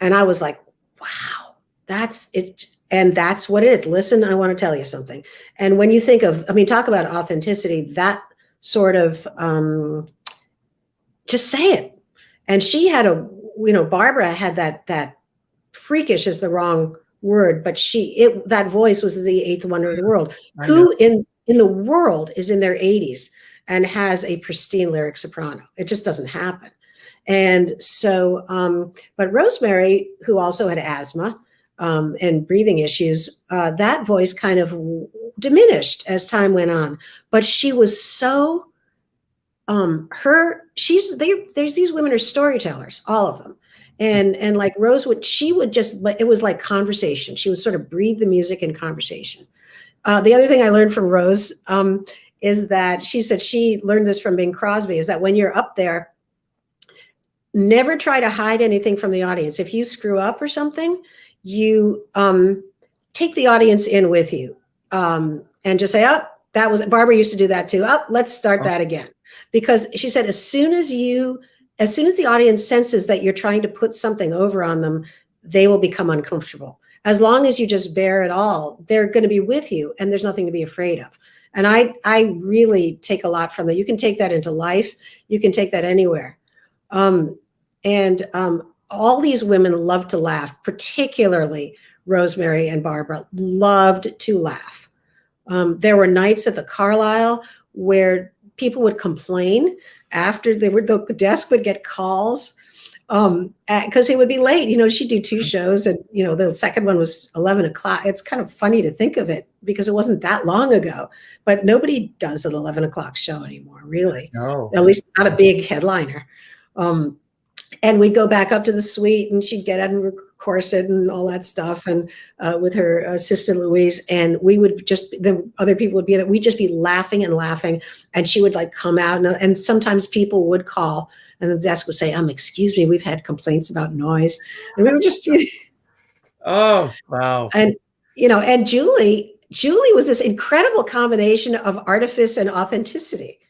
[SPEAKER 3] And I was like, wow, that's it. And that's what it is. Listen, I want to tell you something. And when you think of, talk about authenticity, that sort of, just say it. And she had Barbara had that freakish is the wrong word, but that voice was the eighth wonder of the world. Who in the world is in their 80s and has a pristine lyric soprano? It just doesn't happen. And so, but Rosemary, who also had asthma and breathing issues, that voice kind of diminished as time went on. But she was so, there's these women are storytellers, all of them. And like Rose it was like conversation. She would sort of breathe the music in conversation. The other thing I learned from Rose is that she said she learned this from Bing Crosby, is that when you're up there, never try to hide anything from the audience. If you screw up or something, you take the audience in with you and just say, oh, that was, Barbara used to do that too. Oh, let's start that again. Because she said, as soon as the audience senses that you're trying to put something over on them, they will become uncomfortable. As long as you just bear it all, they're going to be with you and there's nothing to be afraid of. And I really take a lot from that. You can take that into life. You can take that anywhere. All these women loved to laugh, particularly Rosemary and Barbara loved to laugh. There were nights at the Carlisle where people would complain after the desk would get calls because it would be late. She'd do 2 shows and, the second one was 11 o'clock. It's kind of funny to think of it because it wasn't that long ago, but nobody does an 11 o'clock show anymore, really. No. At least not a big headliner. And we'd go back up to the suite and she'd get out in her corset and all that stuff. And with her assistant Louise, and the other people would be there. We'd just be laughing and laughing. And she would like come out and sometimes people would call and the desk would say, excuse me, we've had complaints about noise. And we were just,
[SPEAKER 2] oh, wow.
[SPEAKER 3] And, and Julie was this incredible combination of artifice and authenticity.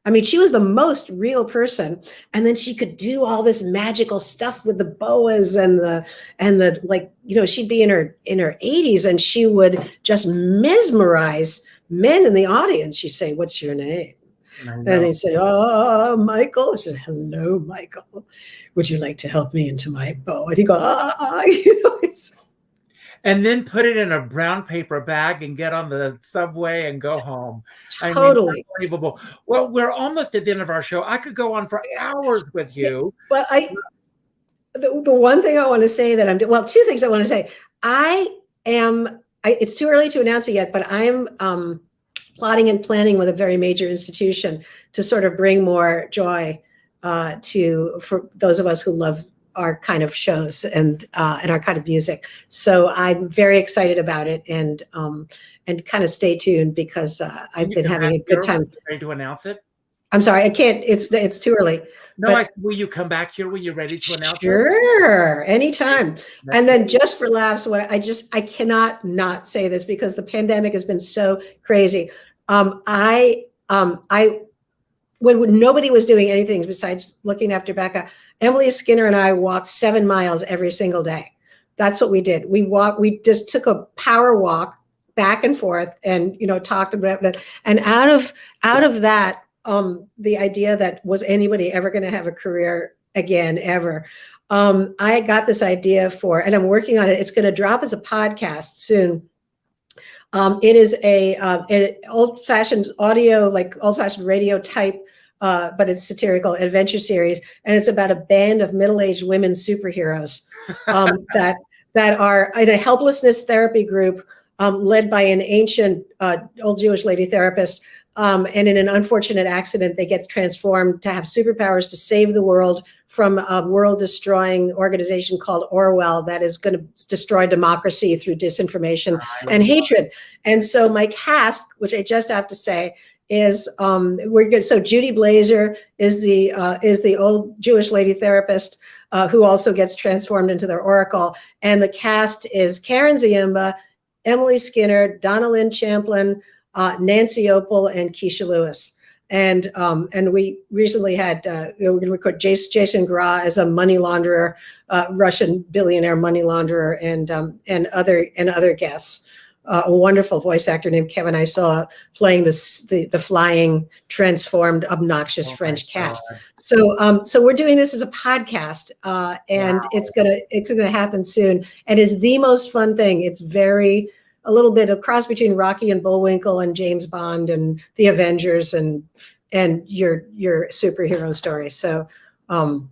[SPEAKER 3] I mean, she was the most real person, and then she could do all this magical stuff with the boas and the like. She'd be in her 80s, and she would just mesmerize men in the audience. She'd say, "What's your name?" And they'd say, "Oh, Michael." She said, "Hello, Michael. Would you like to help me into my bow?" And he'd go,
[SPEAKER 2] and then put it in a brown paper bag and get on the subway and go home.
[SPEAKER 3] Totally.
[SPEAKER 2] Unbelievable. Well, we're almost at the end of our show. I could go on for hours with you.
[SPEAKER 3] But the one thing I want to say that two things I want to say. It's too early to announce it yet, but I'm plotting and planning with a very major institution to sort of bring more joy for those of us who love our kind of shows and our kind of music. So I'm very excited about it and kind of stay tuned because I've been having a good time.
[SPEAKER 2] Ready to announce it?
[SPEAKER 3] I'm sorry, I can't. It's too early.
[SPEAKER 2] No, will you come back here when you're ready to announce it?
[SPEAKER 3] Sure, anytime. And then just for laughs, I cannot not say this because the pandemic has been so crazy. When nobody was doing anything besides looking after Becca, Emily Skinner and I walked 7 miles every single day. That's what we did. We just took a power walk back and forth and, talked about it. And out of that, the idea that was anybody ever going to have a career again, ever, I got this idea and I'm working on it. It's going to drop as a podcast soon. It is an old-fashioned audio, like old-fashioned radio type, but it's satirical adventure series, and it's about a band of middle-aged women superheroes that are in a helplessness therapy group led by an ancient old Jewish lady therapist. And in an unfortunate accident, they get transformed to have superpowers to save the world from a world-destroying organization called Orwell that is going to destroy democracy through disinformation and hatred. And so my cast, which I just have to say, is we're good. So Judy Blazer is the old Jewish lady therapist who also gets transformed into their oracle. And the cast is Karen Ziemba, Emily Skinner, Donna Lynn Champlin, Nancy Opal, and Keisha Lewis. And we recently had we're going to record Jason Gra as a money launderer, Russian billionaire money launderer, and other guests. a wonderful voice actor named Kevin I saw playing the flying, transformed, obnoxious French cat. So we're doing this as a podcast, and it's gonna happen soon. And it's the most fun thing. It's a little bit of cross between Rocky and Bullwinkle and James Bond and the Avengers and your superhero story. So, well,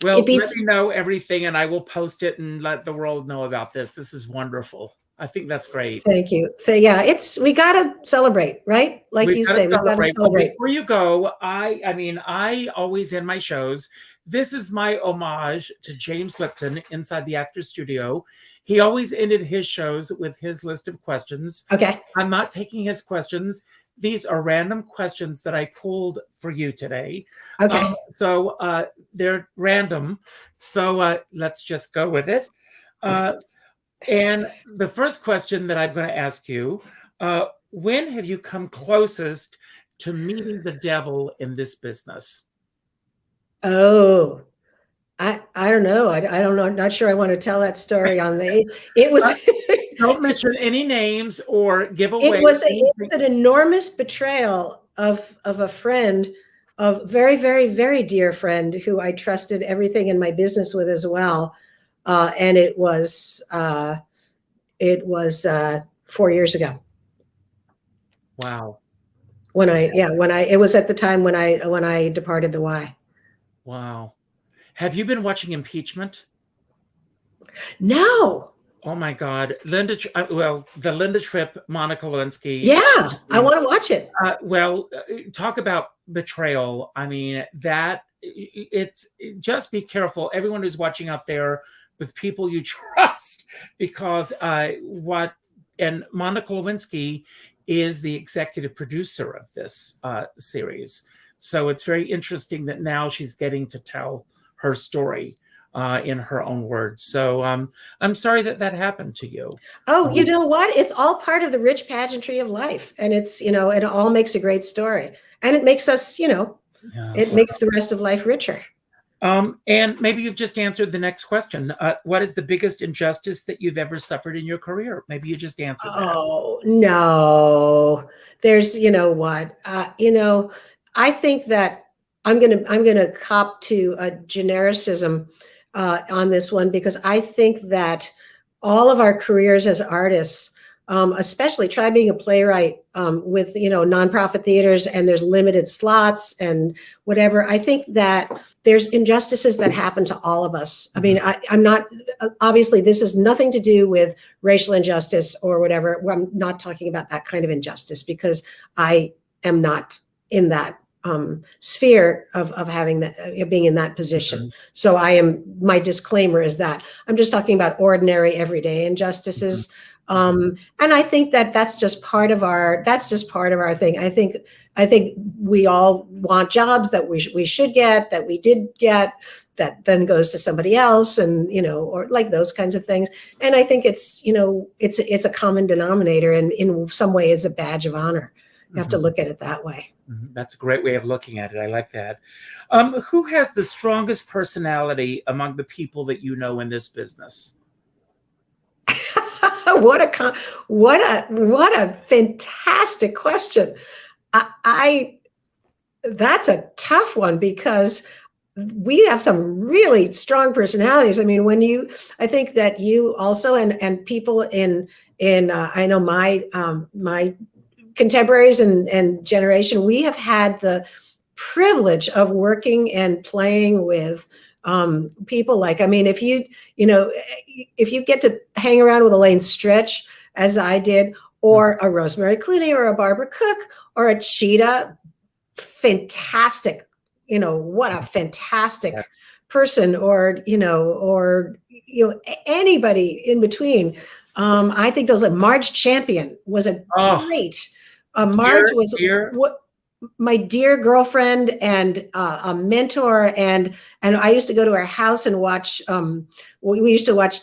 [SPEAKER 2] let me know everything, and I will post it and let the world know about this. This is wonderful. I think that's great.
[SPEAKER 3] Thank you. So, yeah, we got to celebrate, right? Like you say, we've got to celebrate.
[SPEAKER 2] Before you go, I always end my shows. This is my homage to James Lipton inside the Actors Studio. He always ended his shows with his list of questions.
[SPEAKER 3] Okay.
[SPEAKER 2] I'm not taking his questions. These are random questions that I pulled for you today.
[SPEAKER 3] Okay.
[SPEAKER 2] So they're random. So let's just go with it. And the first question that I'm going to ask you, when have you come closest to meeting the devil in this business?
[SPEAKER 3] Oh, I don't know. I don't know. I'm not sure I want to tell that story on it was.
[SPEAKER 2] Don't mention any names or give away.
[SPEAKER 3] It was an enormous betrayal of a friend, a very, very, very dear friend who I trusted everything in my business with as well. And it was 4 years ago.
[SPEAKER 2] Wow.
[SPEAKER 3] It was at the time when I departed the Y.
[SPEAKER 2] Wow. Have you been watching Impeachment?
[SPEAKER 3] No.
[SPEAKER 2] Oh my God. The Linda Tripp, Monica Lewinsky.
[SPEAKER 3] Yeah, I want to watch it.
[SPEAKER 2] Talk about betrayal. I mean, just be careful. Everyone who's watching out there with people you trust, because Monica Lewinsky is the executive producer of this series. So it's very interesting that now she's getting to tell her story in her own words. So I'm sorry that happened to you.
[SPEAKER 3] Oh, you know what? It's all part of the rich pageantry of life. And it's, it all makes a great story. And it makes us, it makes the rest of life richer.
[SPEAKER 2] And maybe you've just answered the next question. What is the biggest injustice that you've ever suffered in your career? Maybe you just answered that.
[SPEAKER 3] Oh, no. There's, I think that I'm gonna cop to a genericism on this one, because I think that all of our careers as artists, especially try being a playwright with nonprofit theaters and there's limited slots and whatever. I think that there's injustices that happen to all of us. I mean, I'm not, obviously this has nothing to do with racial injustice or whatever. I'm not talking about that kind of injustice, because I am not in that sphere of having that, being in that position. So my disclaimer is that I'm just talking about ordinary everyday injustices. And I think that's just part of our thing. I think we all want jobs that we should get, that we did get, that then goes to somebody else, and or like those kinds of things. And I think it's it's a common denominator, and in some way is a badge of honor. You have to look at it that way.
[SPEAKER 2] That's a great way of looking at it. I like that. Who has the strongest personality among the people that you know in this business?
[SPEAKER 3] What a fantastic question. That's a tough one, because we have some really strong personalities. I mean, I think that you also, and people in I know my contemporaries and generation, we have had the privilege of working and playing with people like, if you get to hang around with Elaine Stritch, as I did, or a Rosemary Clooney, or a Barbara Cook, or a Cheetah, fantastic, what a fantastic person, or anybody in between. I think those, like Marge Champion was a great. Marge was my dear girlfriend and a mentor, and I used to go to her house and watch. We used to watch.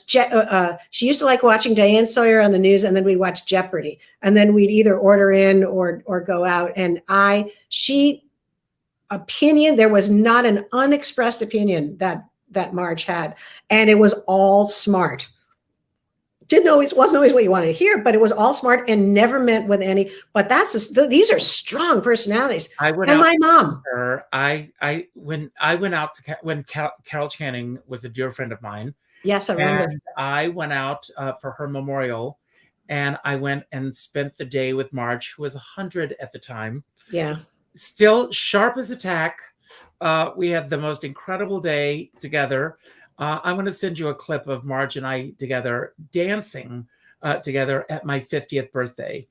[SPEAKER 3] She used to like watching Diane Sawyer on the news, and then we'd watch Jeopardy, and then we'd either order in or go out. And there was not an unexpressed opinion that Marge had, and it was all smart. wasn't always what you wanted to hear, but it was all smart and never meant with any, but these are strong personalities. And my mom.
[SPEAKER 2] When I went out to, when Carol Channing was a dear friend of mine.
[SPEAKER 3] Yes, I remember.
[SPEAKER 2] And I went out for her memorial, and I went and spent the day with Marge, who was 100 at the time.
[SPEAKER 3] Yeah.
[SPEAKER 2] Still sharp as a tack. We had the most incredible day together. I'm going to send you a clip of Marge and I together dancing together at my 50th birthday,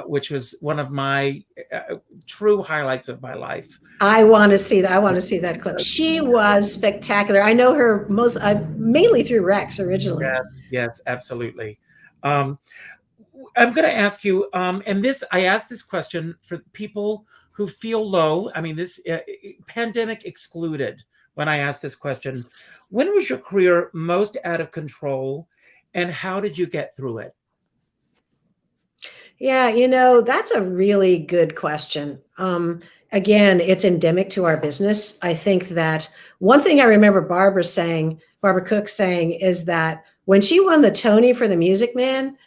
[SPEAKER 2] which was one of my true highlights of my life.
[SPEAKER 3] I want to see that. I want to see that clip. She was spectacular. I know her mainly through Rex originally.
[SPEAKER 2] Yes, absolutely. I'm going to ask you, and I asked this question for people who feel low. I mean, this pandemic excluded. When I asked this question, when was your career most out of control, and how did you get through it?
[SPEAKER 3] Yeah, that's a really good question. Again, it's endemic to our business. I think that one thing I remember Barbara Cook saying, is that when she won the Tony for The Music Man,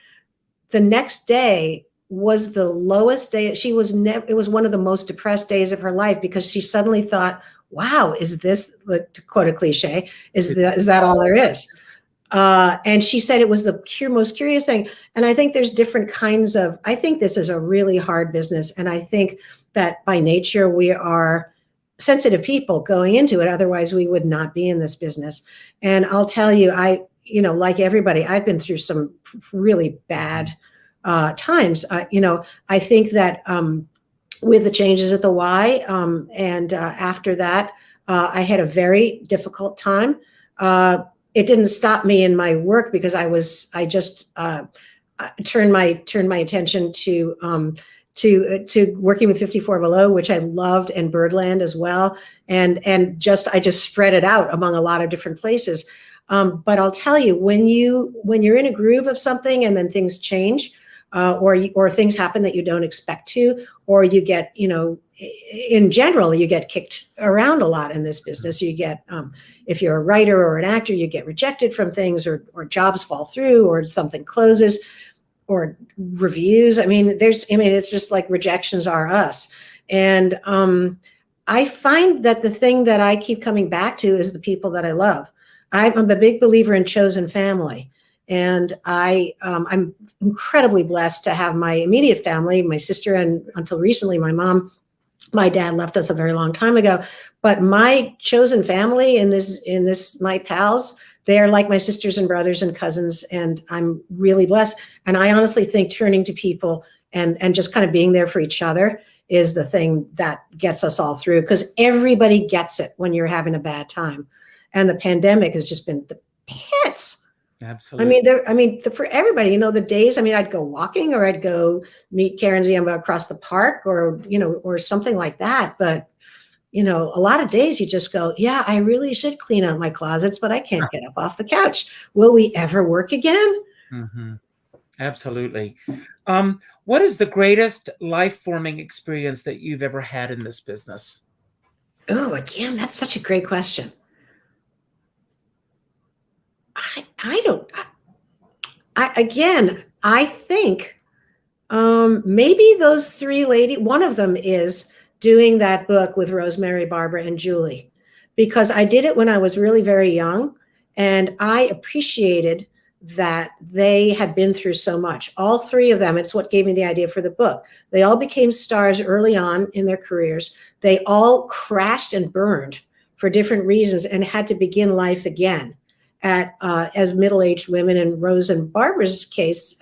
[SPEAKER 3] the next day was the lowest day. It was one of the most depressed days of her life, because she suddenly thought, wow, is this, to quote a cliche, is that all there is? And she said it was the most curious thing. And I think there's different kinds of, I think this is a really hard business. And I think that by nature, we are sensitive people going into it. Otherwise, we would not be in this business. And I'll tell you, like everybody, I've been through some really bad times. I think that with the changes at the Y, and after that, I had a very difficult time. It didn't stop me in my work, because I just turned my attention to working with 54 Below, which I loved, and Birdland as well, and I just spread it out among a lot of different places. But I'll tell you, when you're in a groove of something and then things change, or things happen that you don't expect to, or you get, in general, you get kicked around a lot in this business. You get, if you're a writer or an actor, you get rejected from things, or jobs fall through, or something closes, or reviews. It's just like rejections are us. And I find that the thing that I keep coming back to is the people that I love. I'm a big believer in chosen family. And I'm incredibly blessed to have my immediate family, my sister, and until recently, my mom. My dad left us a very long time ago, but my chosen family in this, my pals, they are like my sisters and brothers and cousins, and I'm really blessed. And I honestly think turning to people and just kind of being there for each other is the thing that gets us all through, because everybody gets it when you're having a bad time. And the pandemic has just been the pits.
[SPEAKER 2] Absolutely.
[SPEAKER 3] For everybody, the days, I'd go walking, or I'd go meet Karen Ziemba across the park, or something like that. But, a lot of days you just go, yeah, I really should clean out my closets, but I can't get up off the couch. Will we ever work again?
[SPEAKER 2] Mm-hmm. Absolutely. What is the greatest life-forming experience that you've ever had in this business?
[SPEAKER 3] Oh, again, that's such a great question. I think maybe those three ladies, one of them is doing that book with Rosemary, Barbara, and Julie, because I did it when I was really very young, and I appreciated that they had been through so much. All three of them, it's what gave me the idea for the book. They all became stars early on in their careers. They all crashed and burned for different reasons and had to begin life again as middle-aged women. In Rose and Barbara's case,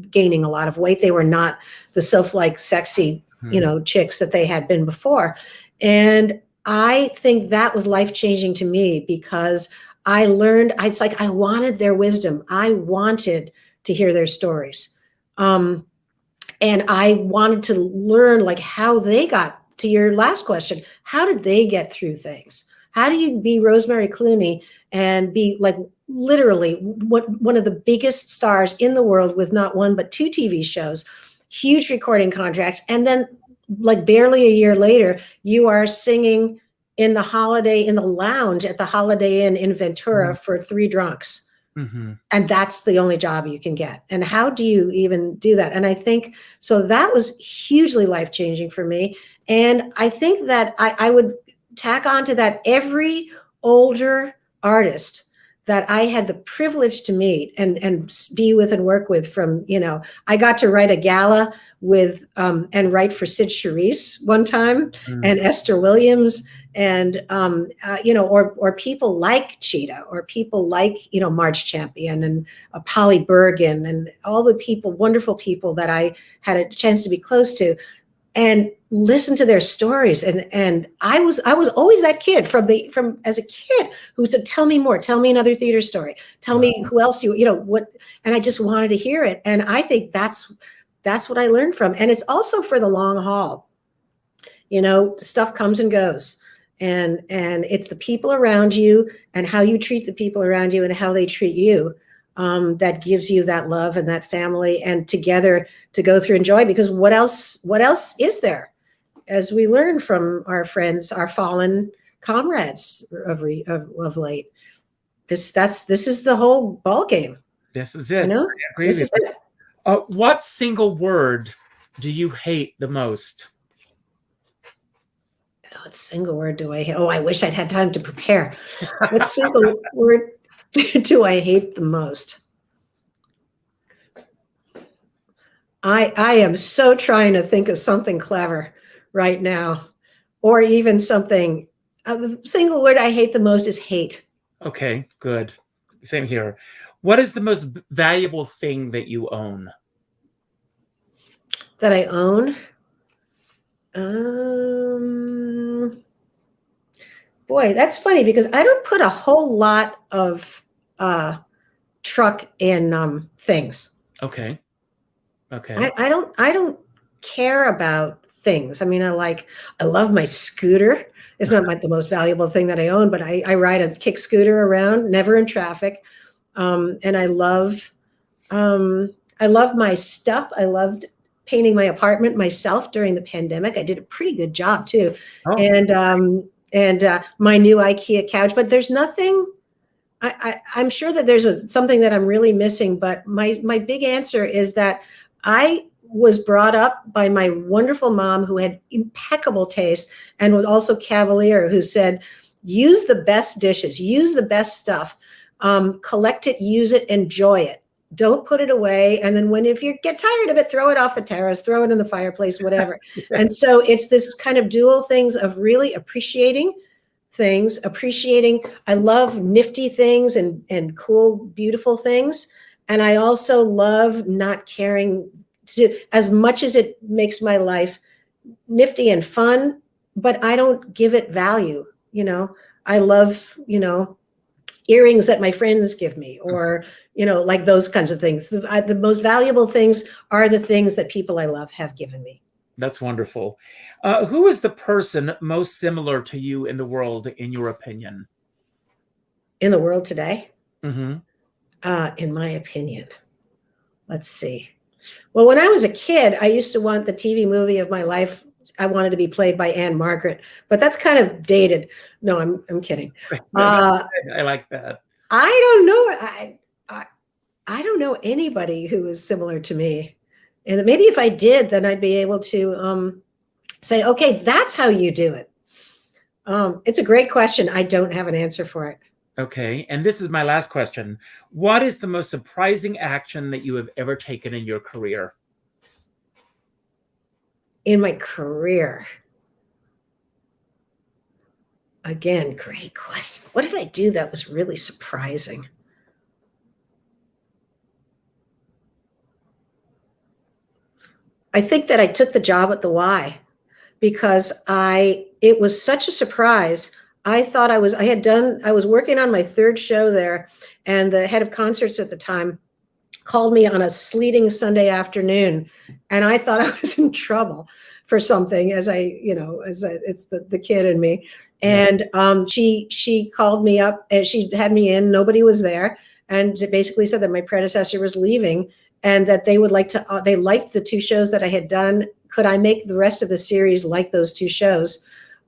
[SPEAKER 3] gaining a lot of weight. They were not the sylph-like sexy, chicks that they had been before. And I think that was life-changing to me, because I learned, it's like I wanted their wisdom. I wanted to hear their stories. And I wanted to learn like how they got, to your last question, how did they get through things? How do you be Rosemary Clooney and be like literally one of the biggest stars in the world with not one but 2 TV shows, huge recording contracts, and then like barely a year later, you are singing in the lounge at the Holiday Inn in Ventura for 3 drunks.
[SPEAKER 2] Mm-hmm.
[SPEAKER 3] And that's the only job you can get. And how do you even do that? And I think, so that was hugely life-changing for me. And I think that I would tack on to that every older artist that I had the privilege to meet and be with and work with from, I got to write a gala with and write for Sid Charisse one time, and Esther Williams, and or people like Cheetah, or people like Marge Champion and Polly Bergen, and all the people, wonderful people that I had a chance to be close to and listen to their stories. And I was always that kid from as a kid who said, tell me more, tell me another theater story, tell me who else what, and I just wanted to hear it. And I think that's what I learned from. And it's also for the long haul. Stuff comes and goes. And it's the people around you and how you treat the people around you and how they treat you that gives you that love and that family, and together to go through and joy. Because what else is there, as we learn from our friends, our fallen comrades of late? This is the whole ball game.
[SPEAKER 2] This is it.
[SPEAKER 3] I agree with you.
[SPEAKER 2] What single word do you hate the most?
[SPEAKER 3] What single word do I hate? Oh, I wish I'd had time to prepare. What single word do I hate the most? I am so trying to think of something clever right now, or even something. The single word I hate the most is hate.
[SPEAKER 2] Okay, good. Same here. What is the most valuable thing that you own?
[SPEAKER 3] That I own? Boy, that's funny, because I don't put a whole lot of truck in things.
[SPEAKER 2] Okay.
[SPEAKER 3] I don't care about things. I mean, I love my scooter. It's not the most valuable thing that I own, but I ride a kick scooter around, never in traffic. And I love my stuff. I loved painting my apartment myself during the pandemic. I did a pretty good job too.
[SPEAKER 2] Oh.
[SPEAKER 3] And my new IKEA couch, but there's nothing, I'm sure that there's something that I'm really missing, but my big answer is that I was brought up by my wonderful mom, who had impeccable taste and was also cavalier, who said, use the best dishes, use the best stuff, collect it, use it, enjoy it. Don't put it away. And then if you get tired of it, throw it off the terrace, throw it in the fireplace, whatever. And so it's this kind of dual things of really appreciating things, I love nifty things and cool, beautiful things. And I also love not caring as much as it makes my life nifty and fun, but I don't give it value. I love, earrings that my friends give me, or, like those kinds of things. The most valuable things are the things that people I love have given me.
[SPEAKER 2] That's wonderful. Who is the person most similar to you in the world, in your opinion?
[SPEAKER 3] In the world today?
[SPEAKER 2] Mm-hmm.
[SPEAKER 3] In my opinion, let's see. Well, when I was a kid, I used to want the TV movie of my life. I wanted to be played by Anne Margaret, but that's kind of dated. No, I'm kidding.
[SPEAKER 2] I like that.
[SPEAKER 3] I don't know. I don't know anybody who is similar to me. And maybe if I did, then I'd be able to say, okay, that's how you do it. It's a great question. I don't have an answer for it.
[SPEAKER 2] Okay. And this is my last question. What is the most surprising action that you have ever taken in your career?
[SPEAKER 3] In my career? Again, great question. What did I do that was really surprising? I think that I took the job at the Y because it was such a surprise. I thought I was working on my third show there, and the head of concerts at the time called me on a sleeting Sunday afternoon, and I thought I was in trouble for something, it's the kid in me. And she called me up and she had me in, nobody was there, and basically said that my predecessor was leaving and that they would they liked the two shows that I had done. Could I make the rest of the series like those two shows?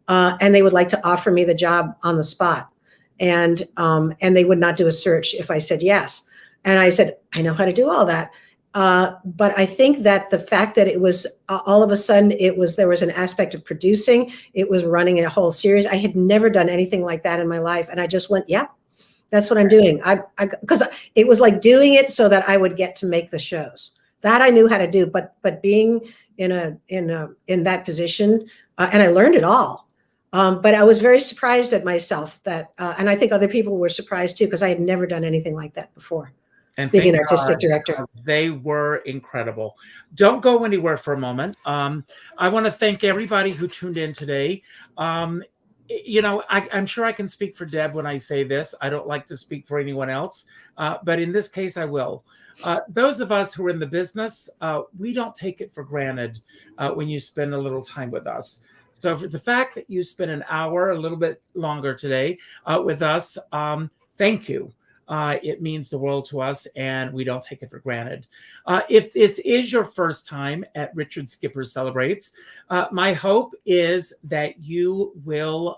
[SPEAKER 3] And they would like to offer me the job on the spot. and they would not do a search if I said yes. And I said, I know how to do all that. But I think that the fact that it was all of a sudden there was an aspect of producing, it was running a whole series. I had never done anything like that in my life. And I just went, yeah, that's what I'm doing. Because it was like doing it so that I would get to make the shows. That I knew how to do, but being in that position, and I learned it all. But I was very surprised at myself and I think other people were surprised too, because I had never done anything like that before.
[SPEAKER 2] And
[SPEAKER 3] being an artistic director.
[SPEAKER 2] They were incredible. Don't go anywhere for a moment. I want to thank everybody who tuned in today. I'm sure I can speak for Deb when I say this. I don't like to speak for anyone else, but in this case, I will. Those of us who are in the business, we don't take it for granted when you spend a little time with us. So for the fact that you spent an hour, a little bit longer today with us, thank you. It means the world to us, and we don't take it for granted. If this is your first time at Richard Skipper Celebrates, my hope is that you will,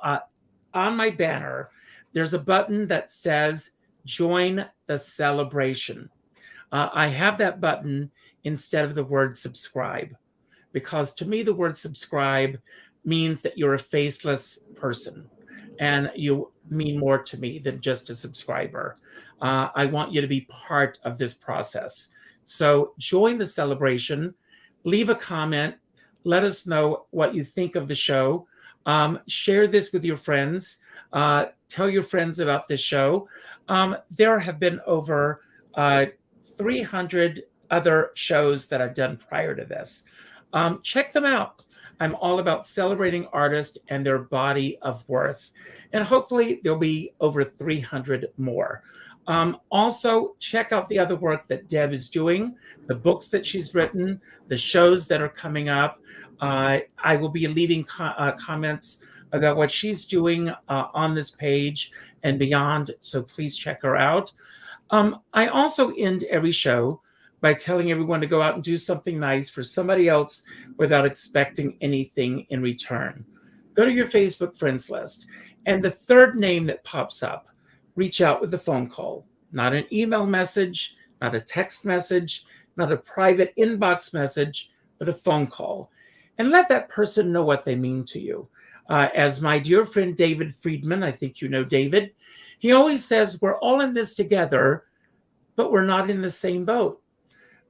[SPEAKER 2] on my banner, there's a button that says join the celebration. I have that button instead of the word subscribe, because to me, the word subscribe means that you're a faceless person and you mean more to me than just a subscriber. I want you to be part of this process. So join the celebration, leave a comment, let us know what you think of the show. Share this with your friends. Tell your friends about this show. There have been over 300 other shows that I've done prior to this. Check them out. I'm all about celebrating artists and their body of worth. And hopefully there'll be over 300 more. Also, check out the other work that Deb is doing, the books that she's written, the shows that are coming up. I will be leaving comments about what she's doing on this page and beyond, so please check her out. I also end every show by telling everyone to go out and do something nice for somebody else without expecting anything in return. Go to your Facebook friends list, and the third name that pops up, reach out with a phone call, not an email message, not a text message, not a private inbox message, but a phone call. And let that person know what they mean to you. As my dear friend David Friedman, I think you know David, he always says, we're all in this together, but we're not in the same boat.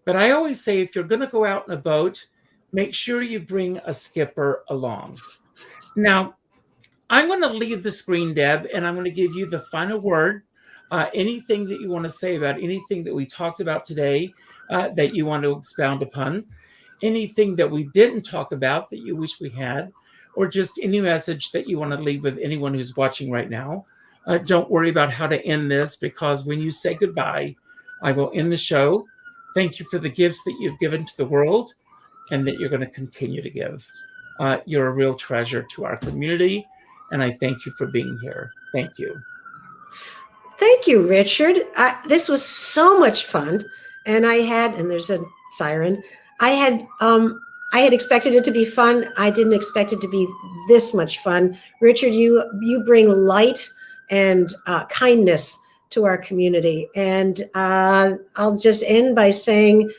[SPEAKER 2] But I always say, if you're going to go out in a boat, make sure you bring a skipper along. Now, I'm going to leave the screen, Deb, and I'm going to give you the final word. Anything that you want to say about anything that we talked about today that you want to expound upon, anything that we didn't talk about that you wish we had, or just any message that you want to leave with anyone who's watching right now. Don't worry about how to end this, because when you say goodbye, I will end the show. Thank you for the gifts that you've given to the world and that you're going to continue to give. You're a real treasure to our community, and I thank you for being here. Thank you.
[SPEAKER 3] Thank you, Richard. This was so much fun. And and there's a siren. I had expected it to be fun. I didn't expect it to be this much fun. Richard, you bring light and kindness to our community. And I'll just end by saying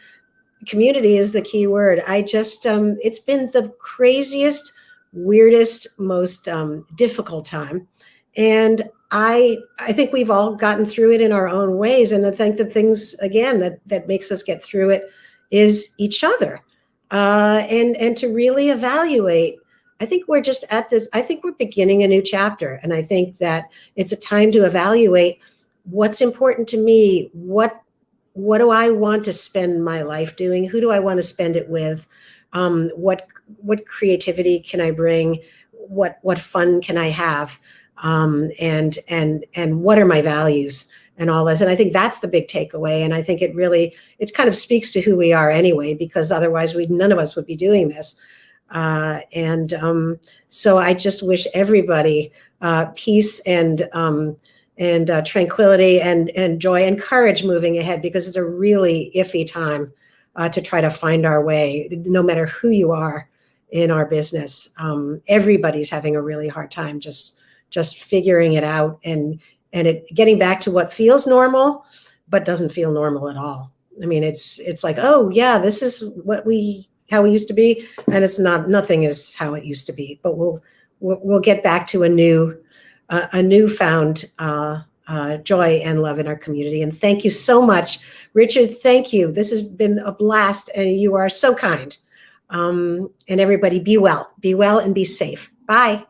[SPEAKER 3] community is the key word. It's been the craziest, weirdest, most difficult time. And I think we've all gotten through it in our own ways. And I think the things, again, that makes us get through it is each other. And to really evaluate. I think we're just at this, I think we're beginning a new chapter. And I think that it's a time to evaluate what's important to me. What do I want to spend my life doing? Who do I want to spend it with? What creativity can I bring? What fun can I have? And what are my values and all this? And I think that's the big takeaway. And I think it kind of speaks to who we are anyway, because otherwise none of us would be doing this. So I just wish everybody peace and tranquility and joy and courage moving ahead, because it's a really iffy time to try to find our way, no matter who you are in our business. Everybody's having a really hard time just figuring it out and and it getting back to what feels normal, but doesn't feel normal at all. I mean, it's like, oh yeah, this is how we used to be, and it's not. Nothing is how it used to be. But we'll get back to a newfound joy and love in our community. And thank you so much, Richard. Thank you. This has been a blast, and you are so kind. And everybody, be well and be safe. Bye.